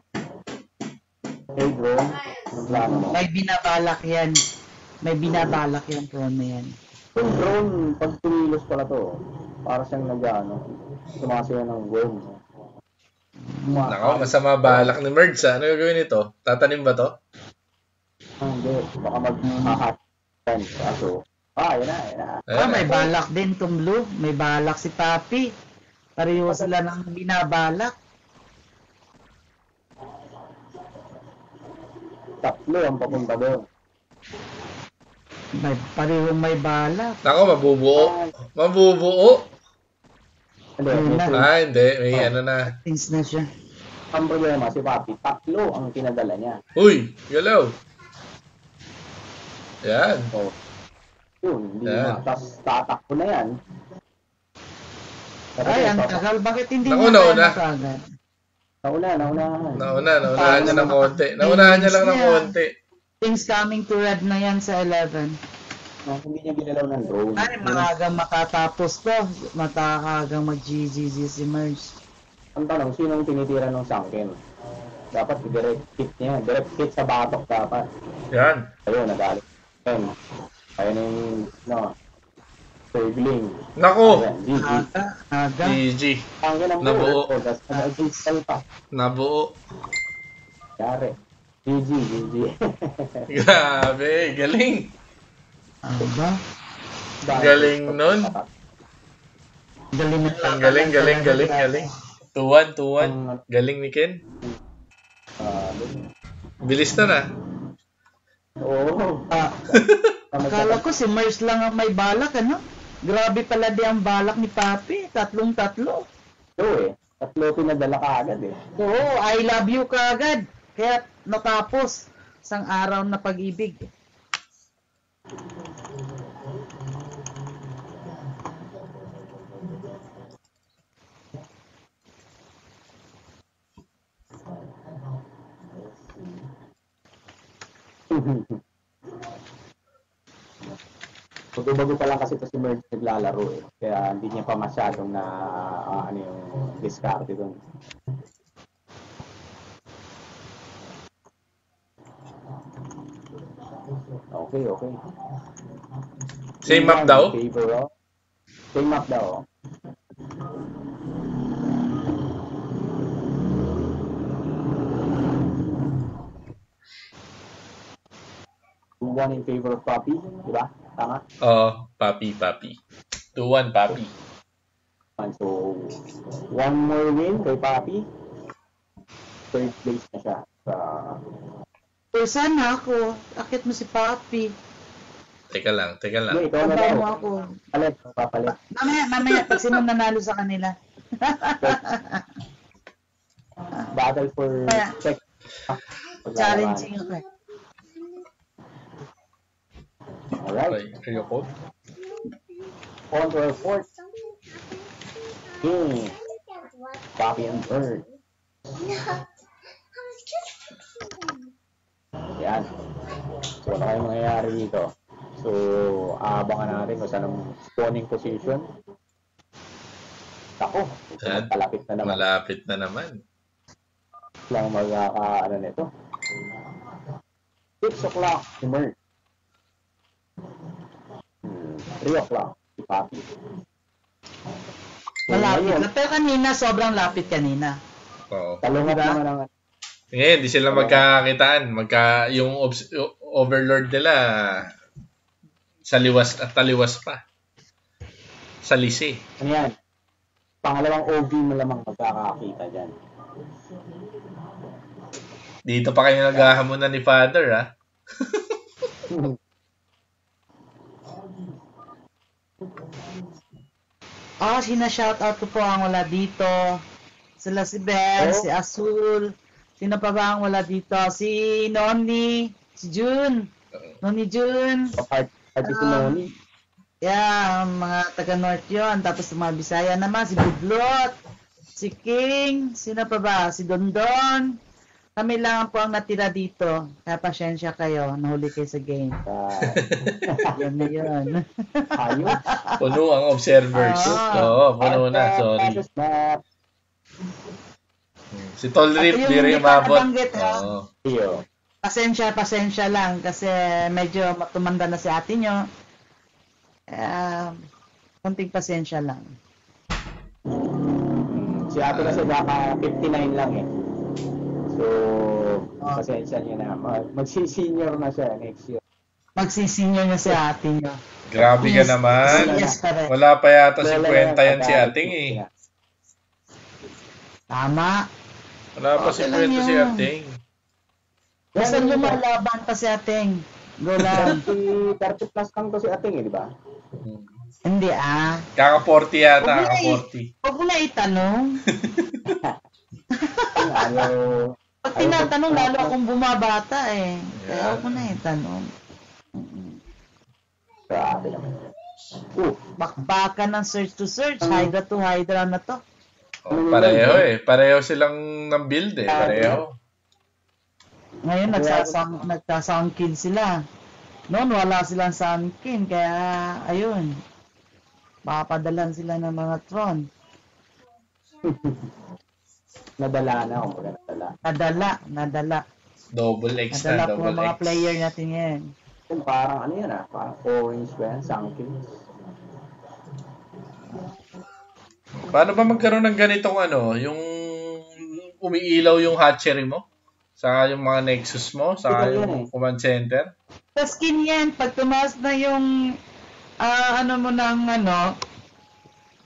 Hey, drone. Anong plano mo? May binabalak yan. May binabalak yan drone na yan. Yung drone, pag tumilos pala to, para siyang sumasaya ng worm. Nako, masama balak ni Merge. Ano gagawin nito? Tatanim ba to? Hindi. Baka mag-hahat. Kaso, yan na. May balak din tong Blue. May balak si Papi. Pareho sila ng binabalak. Tatlo ang papunta doon. Parehong may balak. Nako, mabubuo. Hindi. Hindi. May ano na. Things na siya. Ang problema, si Papi, tatlo ang pinadala niya. Uy, galaw. Yan. So, yun, hindi Yan. Tapos tatakbo na yan. Ay, ang tagal. Bakit hindi Naku, niya nauna. kaya agad? Naunahan niya ng konti. Naunahan niya lang ng konti. Things coming to red na yan sa 11. Hindi niya ginalaw ng drone. Ay, maagang matatapos to. Matakagang mag-GGG si Merge. Ang tanong, sino ang tinitira ng sunken? Dapat direct hit niya. Direct hit sa batok dapat. Yan. Ayun, nagalit. Ayun yung, circling. Nako. GG. Aga. GG. Sunken ang Nabuo. buo. Tapos nag-install pa. Nabuo. Yari. GG. Grabe. Galing. Ano ba? Galing nun. Galing na Ang galing. 2-1. Galing ni Ken. Bilis na. Oo. Akala ko si Merge lang ang may balak, ano? Grabe pala di ang balak ni Papi. Tatlo. Tatlo pinadala ka agad eh. Oo, I love you ka agad. Kaya natapos. Isang araw na pag-ibig. Bago-bago pa lang kasi ito si Merge naglalaro eh. Kaya hindi niya pa masyadong yung discard doon. Okay. Same map daw? Same map daw. One in favor of Poppy, di ba? Tama? Oo, Papi. 2-1, Papi. And so, one more win kay Poppy. Third place na siya. Pero sana ako. Akit mo si Papi. Teka lang. Hindi, ikaw na Papaw daw. mo ako. Papalit. Mamaya, pag sino nanalo sa kanila. Battle for check. Challenging ako. Alright. Ayoko. On to our fourth game. Poppy and Bird. No, I was Yan. So, ano kayong mangyayari dito? So, aabangan natin kung saan ang spawning position. Ako, malapit na naman. Malapit na naman. Lang ano nito. 6 o'clock, si Merc. 3 o'clock, si Papi. Malapit na. Pero kanina, sobrang lapit kanina. Oo. Talungat naman ang Ngayon, di sila magkakakitaan. Yung overlord nila sa liwas at taliwas pa. Sa lisi. ano yan? Pangalawang OV mo lamang magkakakita dyan. Dito pa kayo naghahamunan ni Father, ha? Sina-shoutout ko po ang wala dito. Sila si Ben, si Azul. Sino pa ba ang wala dito? Si Noni, si June. Noni June. Si Noni. Yeah, mga taga-North yun. Tapos mga Bisaya naman, si Budlot, si King, sino pa ba? Si Dondon. Kami lang po ang natira dito. Kaya pasyensya kayo, nahuli kayo sa game. Yun na yun. Ayos. Puno ang observers. Oo, puno na. Sorry. Si Tolrip, di rin umabot. Oo. Pasensya lang kasi medyo tumanda na si ate nyo. Konting pasensya lang. Si ate kasi baka 59 lang eh. So, pasensya niya na. Magsi-senior na siya next year. Magsi-senior na si ate nyo. Grabe ka naman. Yes, wala pa yata 50 yan si ating eh. Tama. Wala pa 50 si ating. Basta lumalaban pa si ating. Go lang. 30 plus lang to si ating eh, di ba? Hindi Kaka-40 yata, kaka-40. Huwag mo na itanong. Pag tinatanong, lalo akong bumabata eh. Kaya huwag mo na itanong. Grabe naman. Bakbakan ng search to search. Hydra to Hydra na to. Pareho eh. Pareho silang ng build eh. Pareho. Ngayon, nagsasound kill sila. Noon, wala silang sound kill. Kaya, ayun. Papadalan sila ng mga Tron. Nadala na ako. Nadala. Double X na, nadala double po mga X. player natin yan. Parang ano yan parang orange ba yan? Sunken. Paano ba magkaroon ng ganitong yung umiilaw yung hatchery mo? Saka yung mga Nexus mo? Saka yung command center? Sa skin yan, pag tumaas na yung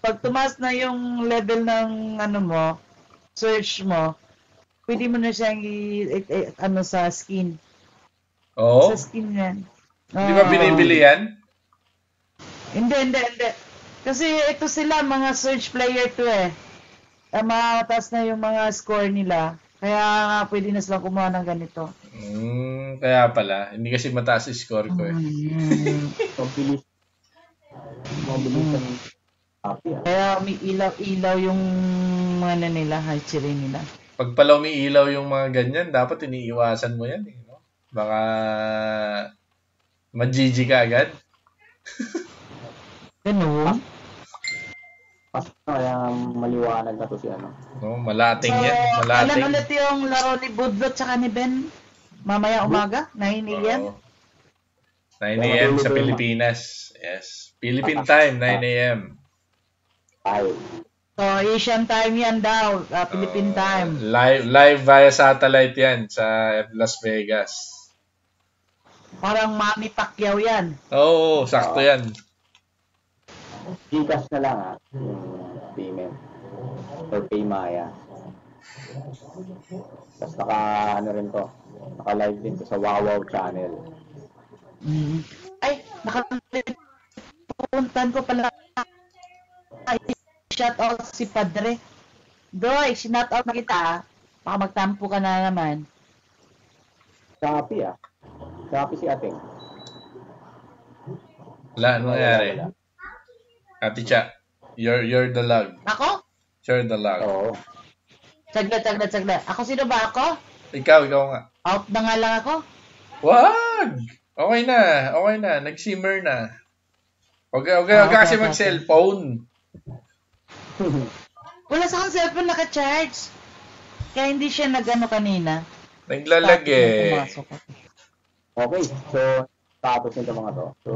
pag tumaas na yung level ng search mo, pwede mo na siyang sa skin. Oo? Sa skin yan. Hindi ba binibili yan? Hindi. Kasi ito sila, mga search player to eh. Mataas na yung mga score nila. Kaya pwede na silang kumuha ng ganito. Kaya pala. Hindi kasi mataas yung score ko eh. Kaya may ilaw yung mga nila, hatchery nila. Pag pala umiilaw yung mga ganyan, dapat iniiwasan mo yan eh. No? Baka ma-GG ka agad. Ganun? Kaya maliwanag na to si No, malating yan. Malating. Kailan ulit yung laro ni Budlot tsaka ni Ben? Mamaya umaga? 9 a.m.? 9 a.m. sa Pilipinas. Yes. Philippine time, 9 a.m. So, Asian time yan daw. Philippine time. Live via satellite yan sa Las Vegas. Parang Manny Pacquiao yan. Oo, sakto yan. Gcash na lang yung payment. Or Paymaya. Tapos naka-live din to sa Wawaw channel. Ay, nakapuntan ko pala. Shout out si Padre. Doy, shout out na kita. Baka magtampo ka na naman. Shopee Shopee si ating. Wala, ano nangyari? Ate Cha, you're the log. Ako? You're the log. Oo. Saglit. Ako sino ba ako? Ikaw nga. Out na nga lang ako. Wag! Okay na. Nag-simmer na. Huwag kasi mag-cellphone. Wala sa akong cellphone naka-charge. Kaya hindi siya nag-ano kanina. Naglalag eh. Okay, so tapos nito mga to. So,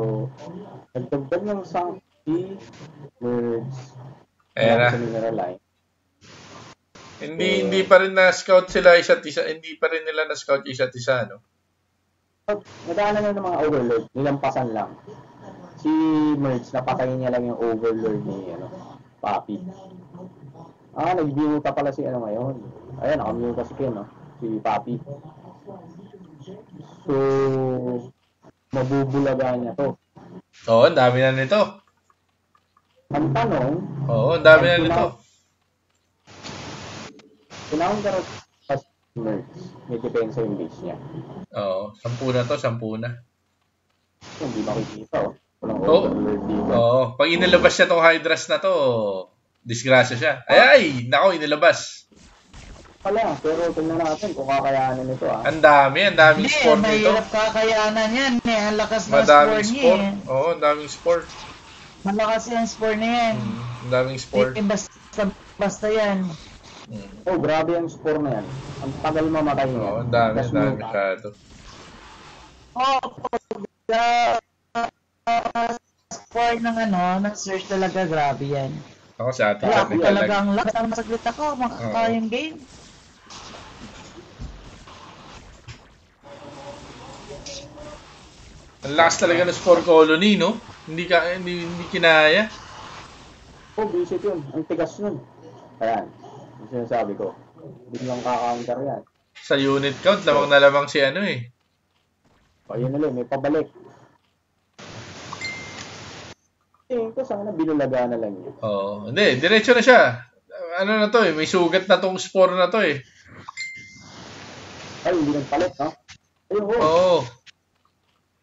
nagdagdag ng Sancti, Merge, Ayan na. sa Mineral Line. Hindi pa rin na-scout sila isa't isa. Hindi pa rin nila na-scout isa't isa, no? Nadaanan na ng mga Overlord, nilampasan lang. Si Merge, napatayin niya lang yung Overlord ni Papi. Nag-mute pala si ngayon. Ayan, nakamute si Ken, no? Si Papi. So, mabubulaga niya to. Oo, ang dami na nito. Ang tanong, Oo, ang dami na nito. kailangan ka rin sa Merge, may depensa yung base niya. Oo, 10 na to, 10 na. Hindi makikita, oh. Walang Oo. Overlord dito. Oo, pag inilabas niya tong Hydras na to, disgrasya siya. Ay, nako, inilabas. Pala, pero tingnan natin kung kakayanin ito, Ang daming Hindi, sport nito. mahirap kakayanan yan. Ang lakas ng Madaming spore niya. sport. Oo, ang daming sport. Malakas yung spore na yan. Ang daming sport. Basta yan. Oh, grabe yung score na yan. Ang tagal mamatay niya. Oo, ang dami Tas masyado. Spore ng ng search talaga, grabe yan. Ako sa atin Kaya ako naglalag. talaga ang lakas ng masaglit ako, makakaya yung game. Ang lakas talaga ng Spore Colony, no? Hindi kinaya. Oh, visit yun. Ang tigas nun. Ayan. Yung sinasabi ko. Biglang kaka-counter yan. Sa unit count, lamang na lamang si O, yun ulit. May pabalik. Tingin ko sana binulaga na lang yun. Oo. Hindi, diretso na siya. Ano na to may sugat na tong Spore na to Ay, hindi nagpalit, no? Ayun, Oo.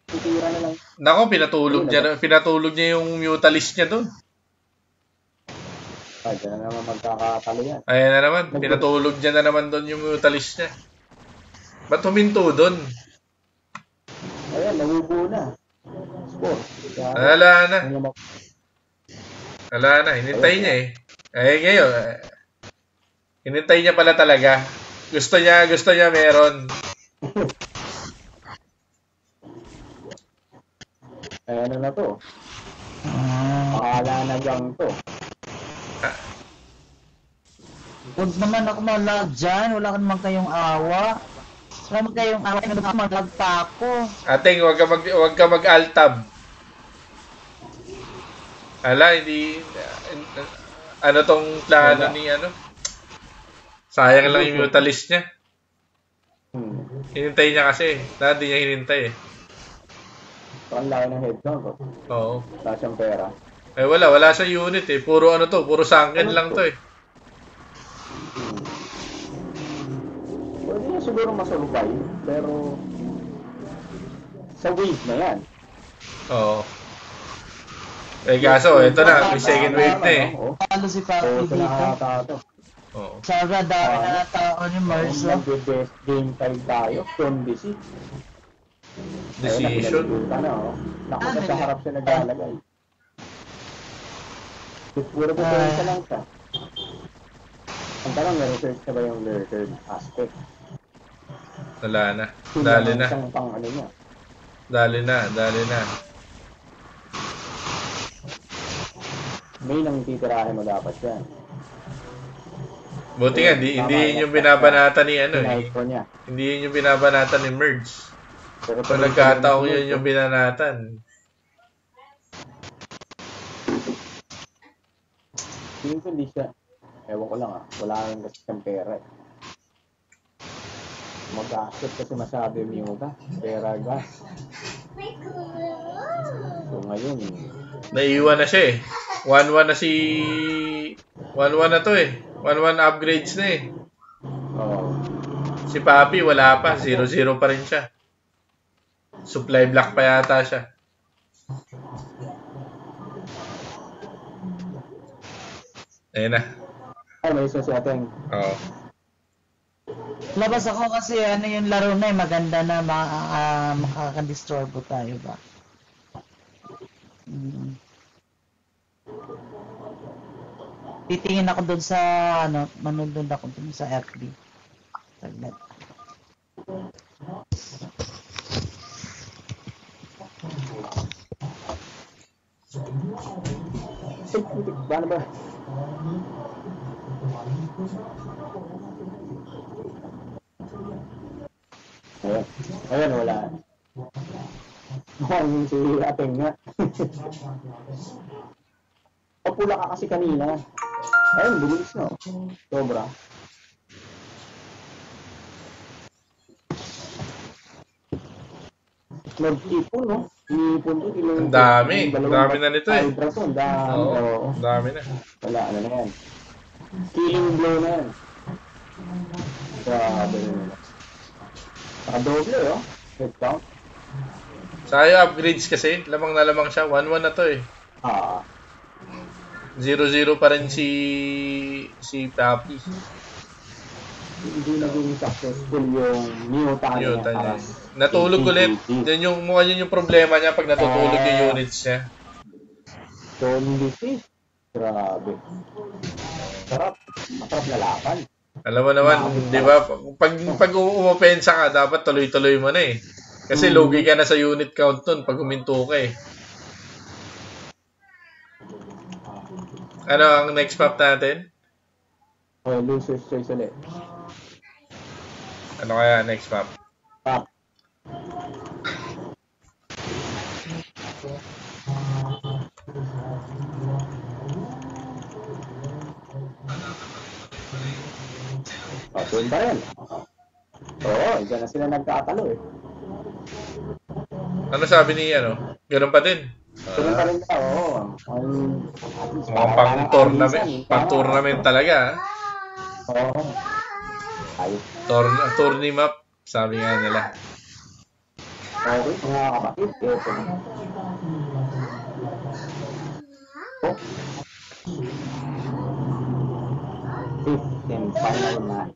titira na lang. Nako, pinatulog niya yung Mutalis niya doon. Ay, dyan na naman magkakatalo yan. Ayan na naman, pinatulog niya na naman doon yung Mutalis niya. Ba't huminto doon? Ayan, nabubuo na. Score. Wala na, hinintay niya ngayon, hinintay niya pala talaga. Gusto niya meron. Ayan na to. Pakala na gang to. Huwag naman ako malag dyan. Wala ka naman kayong awa. Wala naman kayong awa. Malag pa ako. Ating, wag ka mag-altab. Hindi, ano tong plano ni sayang lang yung Mutalis niya. Hinintay niya kasi. Dati niya hinintay Ang laki ng head count, oh. Oo. Wala siyang pera. Wala sa unit Puro puro sunken lang to Pwede niya siguro masurvive, pero sa wave na yan. Oo. Kaso, ito na, may second wave na Palo si Papi So, dito. nakakatato. Oo. Saga dami na tao ni Mars. Mag-best game time tayo, Condisi. Decision. Naku, sa harap siya naglalagay. Puro potensya lang siya. Ang tanong, na-research na ba yung lurker aspect? Wala na. Dali na. Isang pang niya. Dali na. May nang titirahin mo dapat yan. Buti nga, hindi yun yung binabanatan ni Pinahiko niya. Hindi yun yung binabanatan ni Merge. Kung nagkataong yun yung binanatan. Tingin ko hindi siya. Ewan ko lang wala nang kasi siyang pera Mag-asset kasi masyado yung Muta. Pera, gas. So ngayon, Naiiwan na siya 1-1 na si... 1-1 na to 1-1 upgrades na Si Papi wala pa. 0-0 pa rin siya. Supply block pa yata siya. Ayun na. may isa si Ateng. Oo. Labas ako kasi ano yung laro na maganda na makaka-disturbo tayo ba. Titingin ako doon sa manonood ako doon sa FB. Saglit. Paano ba? Ayan, wala. Mukhang si ating nga. Pula ka kasi kanina. Ayun, bilis no. Sobra. Nag-ipon, no? Ipon to. Ang dami. Ang dami na nito eh. Ang dami. Oo, ang dami na. Wala, ano na yan. Killing blow na yan. Grabe na. Nakadoble, oh. Head count. Sayo upgrades kasi. Lamang na lamang siya. 1-1 na to eh. 0-0 pa rin si Papi. Hindi naging successful yung Newton niya. Natulog ulit. Yan yung, yun yung problema niya pag natutulog yung units niya. So, hindi grabe. Sarap. Masarap lalapan. Alam mo naman, di ba? Pag umopensa ka, dapat tuloy-tuloy mo na eh. Kasi logi ka na sa unit count nun pag huminto ka eh. Ano ang next map natin? Losers choice ulit. Ano kaya next map? Doon ba yan? Oo, dyan na sila nagkakalo eh. Ano sabi ni Ganun pa din. Ganun pa rin ka, oo. Mga pang-tournament talaga. Oo. Tourney map, sabi nga nila. Okay, mga kapatid. Fifth and final match.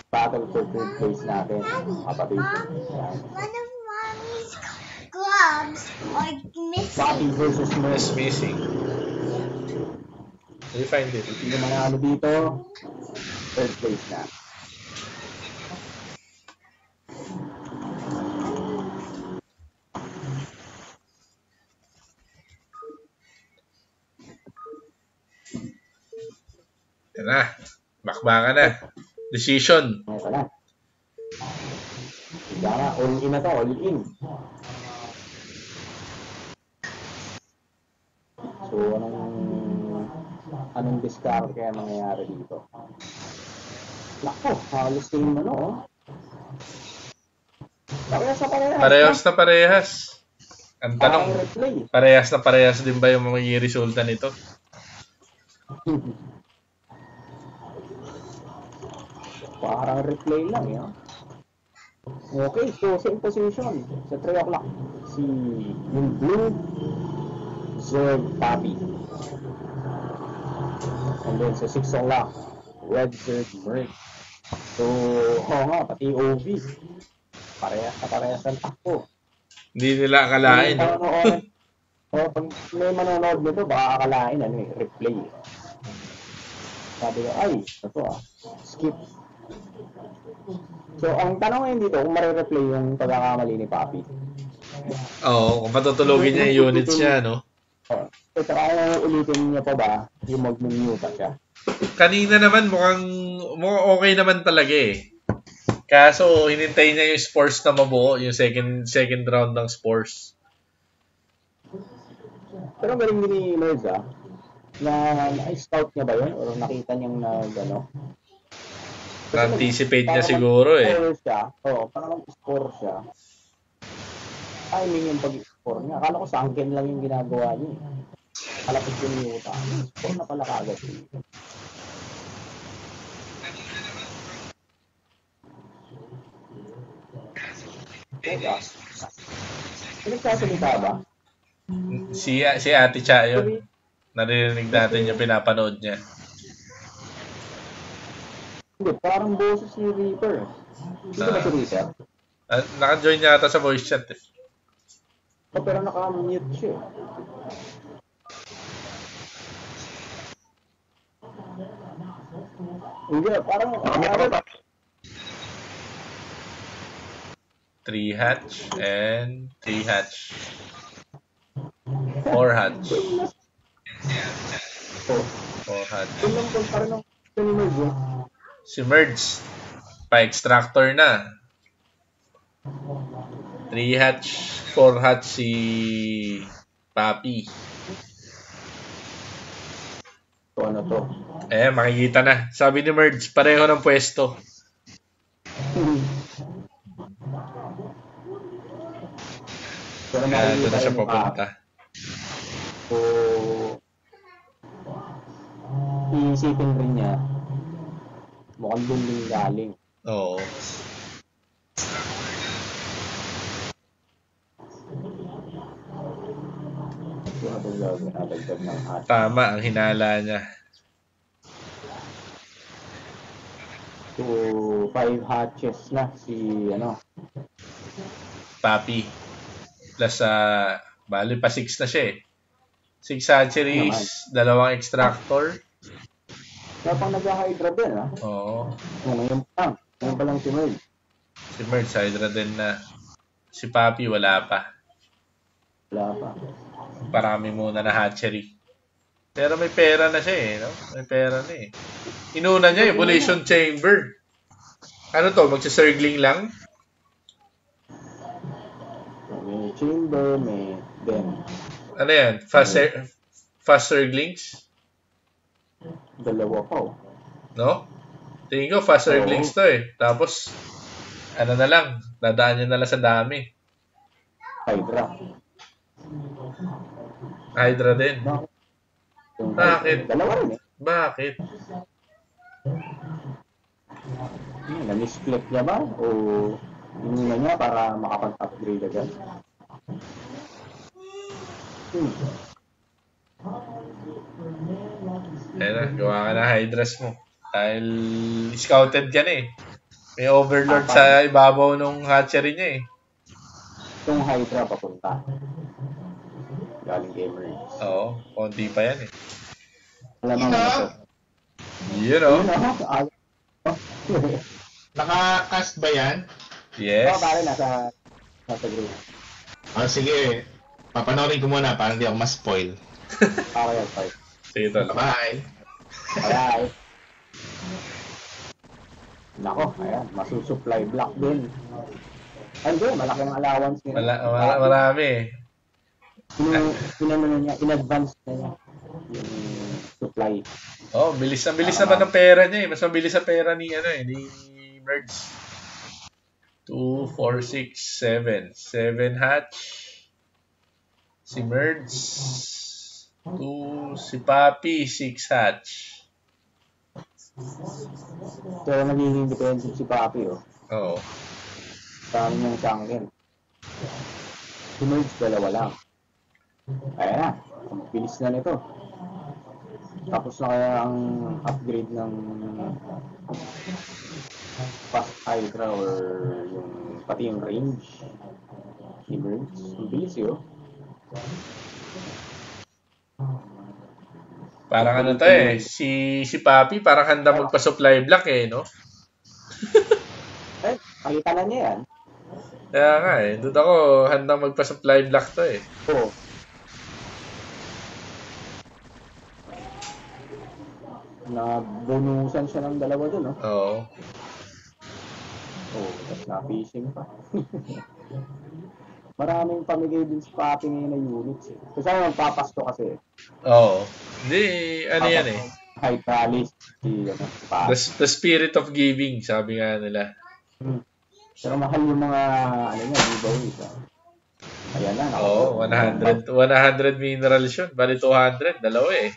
Battle for third place natin, kapatid. One of mommy's gloves are missing. Bobby versus It's Mercy. missing. You find it. Hindi manalo dito. Third place na. Yan na. Bakbakan na. Decision. Ito na. Hindi na, all in na to, all in. So, anong discard kaya mangyayari dito? Nako, halos yung Parehas na parehas. Ang tanong, replay. parehas na parehas din ba yung magiging resulta nito? Parang replay lang, yun. Okay, so same position. Sa 3 o'clock, yung blue, Zerg Papi. And then sa 6 o'clock, red Zerg Merc. So, nga, pati OV. Parehas ng takbo. Hindi nila akalain. Pag may manonood nito, baka akalain, replay. Sabi ko, ito skip. So, ang tanong ngayon dito, kung marireplay yung pagkakamali ni Papi. Oo, kung patutulogin niya yung units niya, no? So, saka ulitin niya pa ba yung mag-mute siya? Kanina naman mukhang okay naman talaga eh. Kaso, hinintay niya yung Spurs na mabuo, yung second round ng Spurs. Pero galing din ni Nerds na-scout niya ba yun? O nakita niyang Na-anticipate niya siguro eh. Parang mag-score siya. Timing yung pag-score niya. Akala ko sangkin lang yung ginagawa niya. Kalapit yung minuta. Score na pala kagad. Pinagsasalita ba? Si Ate Cha yun. Narinig natin yung pinapanood niya. Hindi, parang boses ni Reaper. Hindi ba si Reaper? Naka-join yata sa voice chat eh. Oh, pero naka-mute siya. Hindi, parang... 3 hatch and 3 hatch. 4 hatch. 4 hatch. Si Merge, pa-extractor na. 3 hatch, 4 hatch si Papi. So, ano to? Makikita na. Sabi ni Merge, pareho ng pwesto. Pero Doon na siya papunta. So, iisipin rin niya, mukhang doon galing. Oo. Tama ang hinala niya. So, 5 hatches na si, Papi. Plus, bali pa 6 na siya eh. 6 hatcheries, 2 extractor. Kaya pang nag-hydra din, ha? Oo. Ngayon pa lang si Merge. Si Merge, hydra din na. Si Papi, wala pa. Wala pa. Parami muna na hatchery. Pero may pera na siya eh, no? May pera na eh. Inuna niya, evolution chamber. Ano to? Magsa-circling lang? May chamber, may den. Ano yan? Fast circlings? Dalawa pa, oh. No? Tingin ko, fast circlings to eh. Tapos, ano na lang, dadaan niya na lang sa dami. Hydra. Hydra din. Bakit? Dalawa rin eh. Bakit? Na-misclick niya ba? O inuna niya para makapag-upgrade agad? Ayan na, gawa ka na hydras mo. Dahil scouted ka na eh. May overlord sa ibabaw ng hatchery niya eh. Itong hydra papunta. Galing gamer. Oo, konti pa yan eh. Alam mo na ito. You know. Naka-cast ba yan? Yes. Oo, pare, nasa group. Sige. Papanoorin ko muna para hindi ako ma-spoil. Okay, okay. Sige tol. Bye! Alright. Nako, ayan, masusupply block din. Ayun, malaking allowance niya. Marami eh. In advance na niya yung supply. Oh, bilis naman ng pera niya eh. Mas mabilis sa pera ni ni Merge. 2, 4, 6, 7. 7 hatch. Si Merge. 2, si Papi, 6 hatch. Pero nagiging defensive si Papi, oh. Oo. Saan niyang sangkin. Si Merge, dalawa lang. Ayan na. Ang bilis na nito. Tapos na kaya ang upgrade ng fast hydra or yung pati yung range ni Merge. Ang bilis yun. Parang ano to eh. Si Papi parang handa magpa-supply block eh, no? Pakita na niya yan. Kaya nga eh. Doon ako handa magpa-supply block to eh. Oo. Na bonusan siya ng dalawa dun, no? Oo. Oo, tapos na-fishing pa. Maraming pamigay din sa Papi ngayon na units eh. Kasi ako magpapasto kasi. Oo. Hindi, ano yan eh. High rallies. The spirit of giving, sabi nga nila. Pero mahal yung mga, giveaways. Ayan na. Oo, 100 minerals yun. Bali 200, dalawa eh.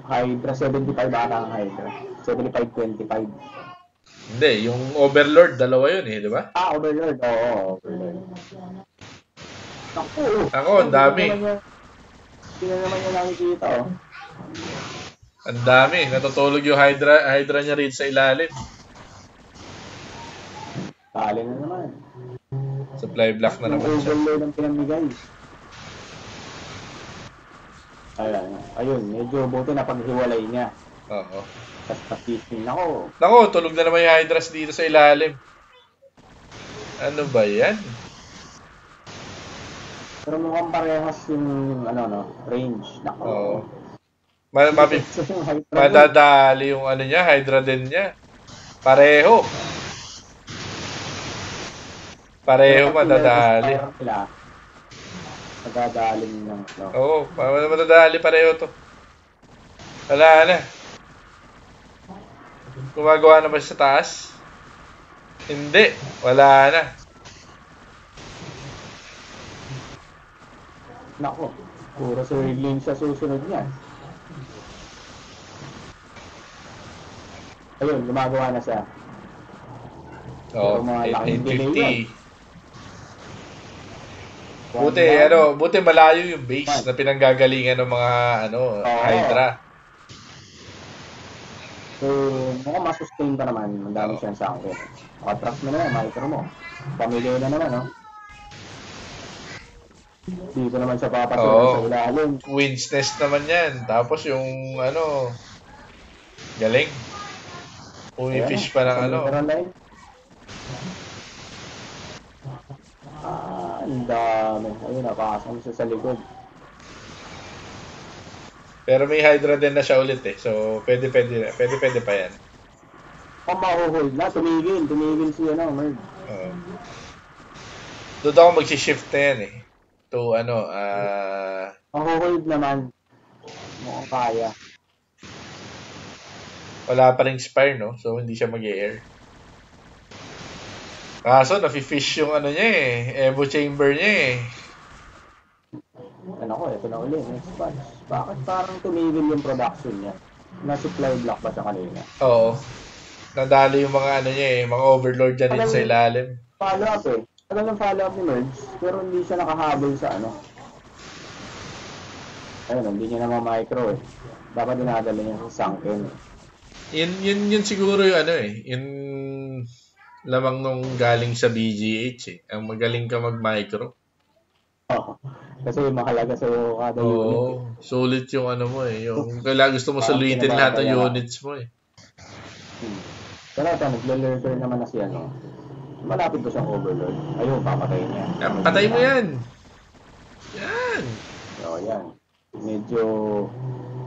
Hydra, 75 ata ang Hydra. 75-25. Hindi, yung Overlord, dalawa yun eh, di ba? Overlord. Oo, Overlord. Ako, ang dami. Hindi na naman yung nakikita, oh. Ang dami. Natutulog yung Hydra niya rin sa ilalim. Tali na naman. Supply block na naman siya. Overload ang pinamigay. Ayun, medyo buti na paghiwalay niya. Oo. Tapos pa-fishing. Nako, Tulog na naman yung Hydras dito sa ilalim. Ano ba yan? pero mukhang parehas yung range. Nako. Oo. So, yung Hydra Madadali yung ano niya, Hydra din niya. Pareho. Pareho madadali. Madadali ng Oo, madadali pareho to. Wala na. Gumagawa na ba siya sa taas? Hindi. Wala na. Nako, puro swirling sa susunod niya. Ayun, gumagawa na siya. Oo, Pero mga laking delay 850. Buti malayo yung base na pinanggagalingan ng mga Hydra. So, mukhang masustain pa naman. Ang dami siyang sangkot. Attract mo na yan, micro mo. Pamilya na naman, no? Dito naman siya papasok sa ilalim. Queen's Nest naman yan. Tapos yung galing. Umifish pa ng ang dami. Ayun, napasok siya sa likod. Pero may Hydra din na siya ulit eh. So, pwede pa yan. Kung mahuhold na, tumigil si Merge. Doon ako mag-shift na yan eh. To Mahuhold naman. Mukhang kaya. Wala pa rin Spire, no? So, hindi siya mag-air. Kaso, nafi-fish yung niya eh. Evo chamber niya eh. Ito na uli. Next batch. Bakit parang tumigil yung production niya? Na-supply block pa siya kanina. Oo. Nadali yung mga niya eh. Mga overlord dyan din sa ilalim. Follow-up eh. Tagal ng follow-up ni Merge. Pero hindi siya nakahabol sa Ayun, hindi niya naman micro eh. Dapat dinadala niya sa sunken. Yun siguro yung yung lamang nung galing sa BGH eh. Ang magaling ka mag-micro. Kasi mahalaga sa'yo kada unit. Sulit yung mo eh. Yung kailangan gusto mo saluitin lahat ng units mo eh. Pero ito, nagle-lurker naman na siya, no? Malapit ko siyang overload. Ayun, papatay niya. Patay mo yan! Yan! Yan. Medyo...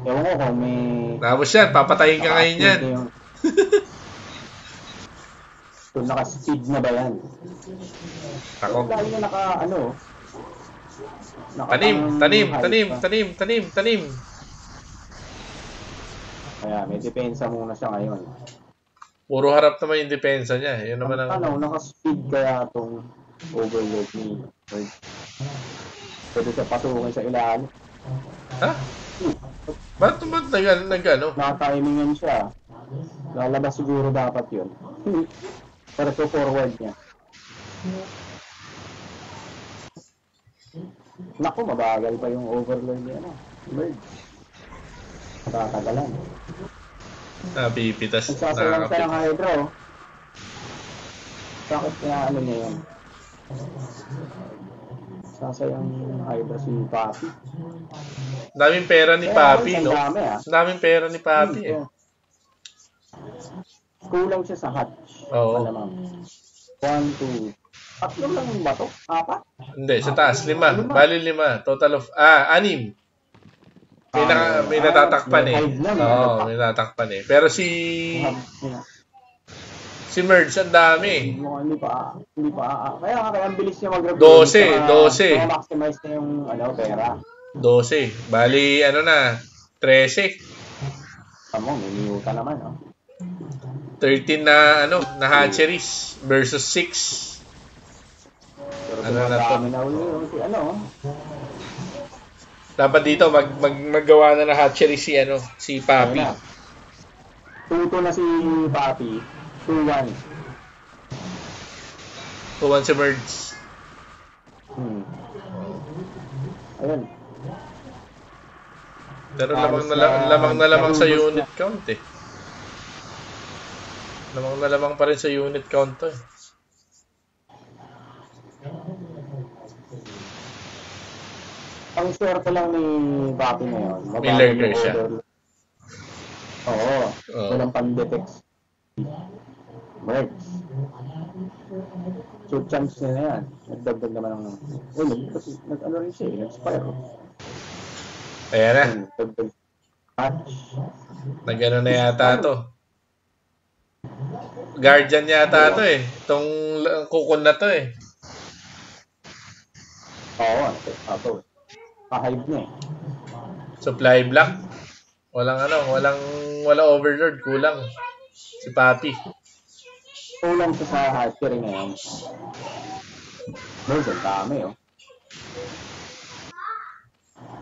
Ewan ko kung may... Tapos yan, papatayin ka ngayon yan. Kung naka-speed na ba yan? Ako. Lagi na Tanim. Kaya may depensa muna siya ngayon. Puro harap naman yung depensa niya. Yun naman naka-speed kaya itong overload ni Merge. Pwede siya pasukin sa ilalim. Ha? Ba't naka-timingan siya. Lalabas siguro dapat yun. Para so forward niya. Naku, mabagal pa yung overload niya. Merge. Tatagalan. Napipitas. Nagsasayang siya ng Hydra. Bakit niya niya yun? Sasayang Hydra si Papi. Daming pera ni Papi, no? Daming pera ni Papi eh. Kulang siya sa hatch. Oo. 1, 2, 3 lang yung bato? 4? Hindi, sa taas. 5. Bali 5. Total of... 6. May natatakpan eh. May natatakpan eh. Pero si Merge, ang dami. Hindi pa. Kaya ang bilis niya mag-record. 12. Maximize na yung pera. 12. Bali, 13. May minuta naman, 13 na hatcheries versus 6. Pero na to? Dapat dito maggawa na ng hatchery si Papi. Tuto na si Papi. 2-1. 2-1 si Merge. Ayun. Pero lamang na lamang sa unit count eh. Lamang na lamang pa rin sa unit count to eh. Ang swerte lang ni Baki ngayon. May lurker siya. Oo. Walang pan-detect. Mercs. So, chance niya na yan. Nagdagdag naman ng... Nag-ano rin siya eh. Nag-spire. Ayan na. Nagdagdag. Hatch. Nag-ano na yata to. Guardian yata to eh. Itong kukun na to eh. Oo. Ito. Pa-hive niya eh. Supply block. Walang overlord. Kulang. Si Papi. Kulang siya sa hatchery ngayon. Ang dami oh.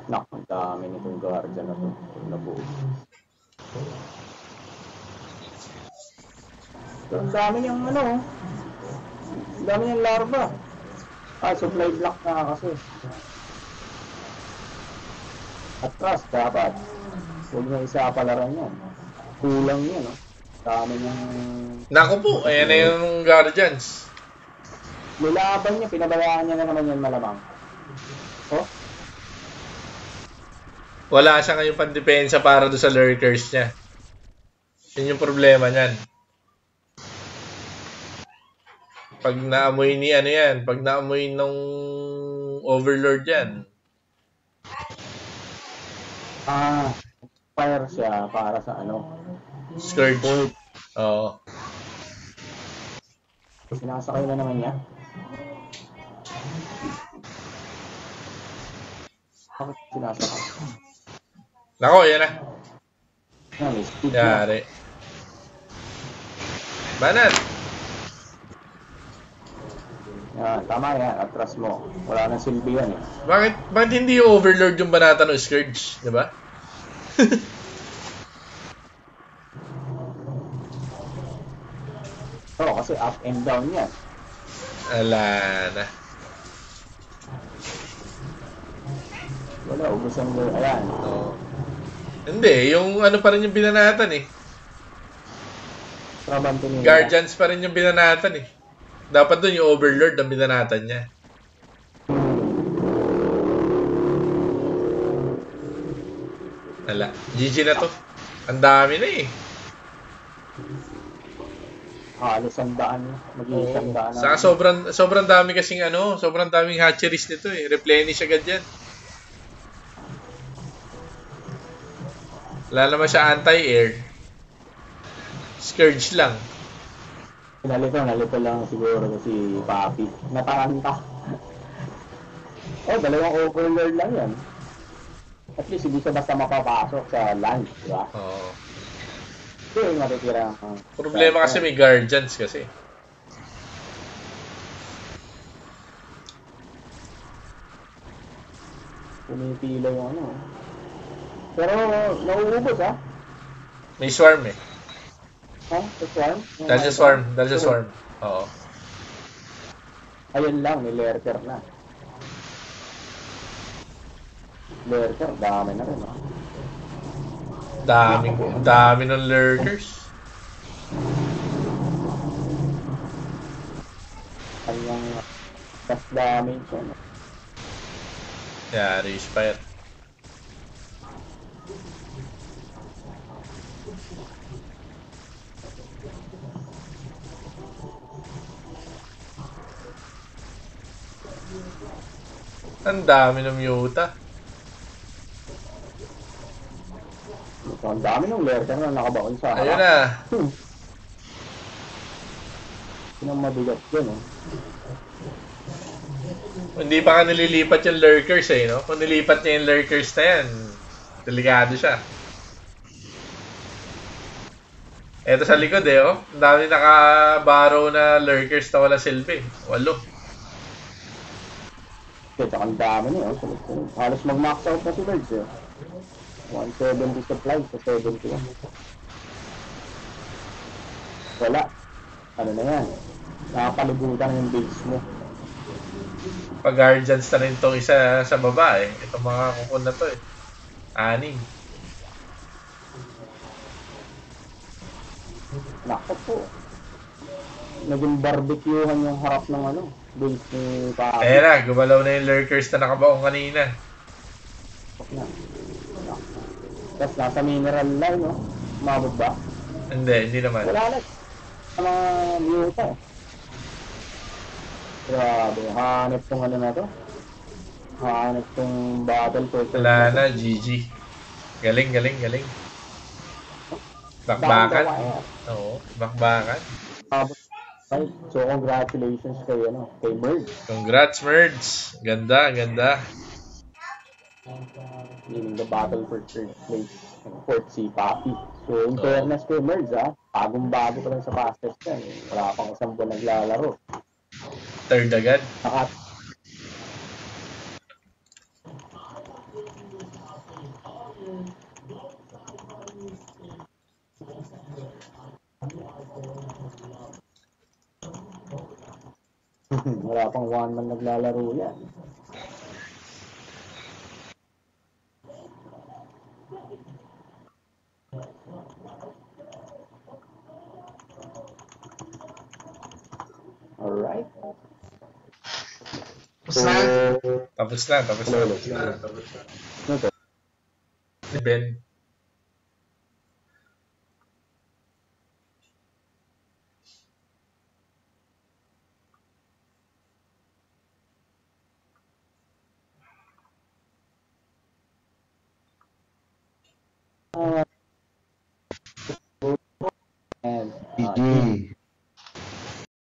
Ang dami nitong guardian na ito. Nabuo. Ang dami niyang ang dami niyang larva. Supply block na kasi. Atras dapat. Huwag na isa palaran yan. Kulang yan oh. Dami niyang... Naku po, ayan na yung Guardians. Nilaban niya, pinabayaan niya na naman yan malamang. Oh? Wala siya ngayong pandepensa para doon sa lurkers niya. Yun yung problema niyan. Pag naamoy ni ano yan, pag naamoy nung overlord yan. Fire siya para sa ano? Scourge. Oo. Sinasakay na naman niya. Bakit sinasakay? Nako, yan na. May speed na. Yari. Banat. Yan, tama yan. Atras mo. Wala nang silbi yan eh. Bakit hindi yung overlord yung banata ng Scourge? Diba? Oo, kasi up and down yan. Ala na. Wala, ubusan mo. Ayan. Oo. Hindi, yung ano pa rin yung binanatan eh. Guardians pa rin yung binanatan eh. Dapat dun yung overlord ang binanatan niya. Ala, GG na to. Ang dami na eh. Halos ang daan. Mag-iisang daan. Saka sobrang dami kasing sobrang daming hatcheries nito eh. Replenish agad yan. Wala naman siya anti-air. Scourge lang. Nalito lang siguro kasi Papi. Nataranta. Dalawang overlord lang yan. At least hindi siya basta mapapasok sa land, di ba? Oo. Ito yung matitira. Problema kasi may guardians kasi. Pumipila yung ano. Pero nauubos ha? May swarm eh. Ha? Sa swarm? That's a swarm. Oo. Ayun lang, may lurker na. Lurker, dami na rin ha? Dami ng lurkers. Kanyang plus damage yan. Yeah, respire. Ang dami ng Muta. Ang dami ng lurker na nakabaon sa harap. Ayun na. Yun ang mabigat dun eh. Hindi pa ka nililipat yung lurkers eh, no? Kung nilipat niya yung lurkers na yan, delikado siya. Eto sa likod eh, oh. Ang dami naka-barrow na lurkers na wala silbi. 8. Kaya ang dami niya, halos mag-max out na si Birds eh. 170 supply sa 70 yan. Wala. Ano na yan? Nakapalibutan yung base mo. Pag-guardians na rin itong isa sa baba eh. Itong mga kukun na to eh. 6. Naku po. Naging barbecuehan yung harap ng base ni Papi. Ayan na, gumalaw na yung lurkers na nakabaong kanina. Tapos nasa mineral line, no? Umabot ba? Hindi naman. Wala na. Sa mga muta. Grabe, hanip tong na to. Hanip tong battle for Wala na, GG. Galing. Bakbakan. Oo, bakbakan. Right. So, congratulations kay Merge. Congrats, Merge. Ganda. Winning the battle for third place and fourth si Papi. So, in fairness kay Merge, bagong-bago pa lang sa Masters yan. Wala pang isang buwan naglalaro. Third agad. Wala pang one man naglalaro yan. Alright. Tapos na. Okay. Si Ben. And GG.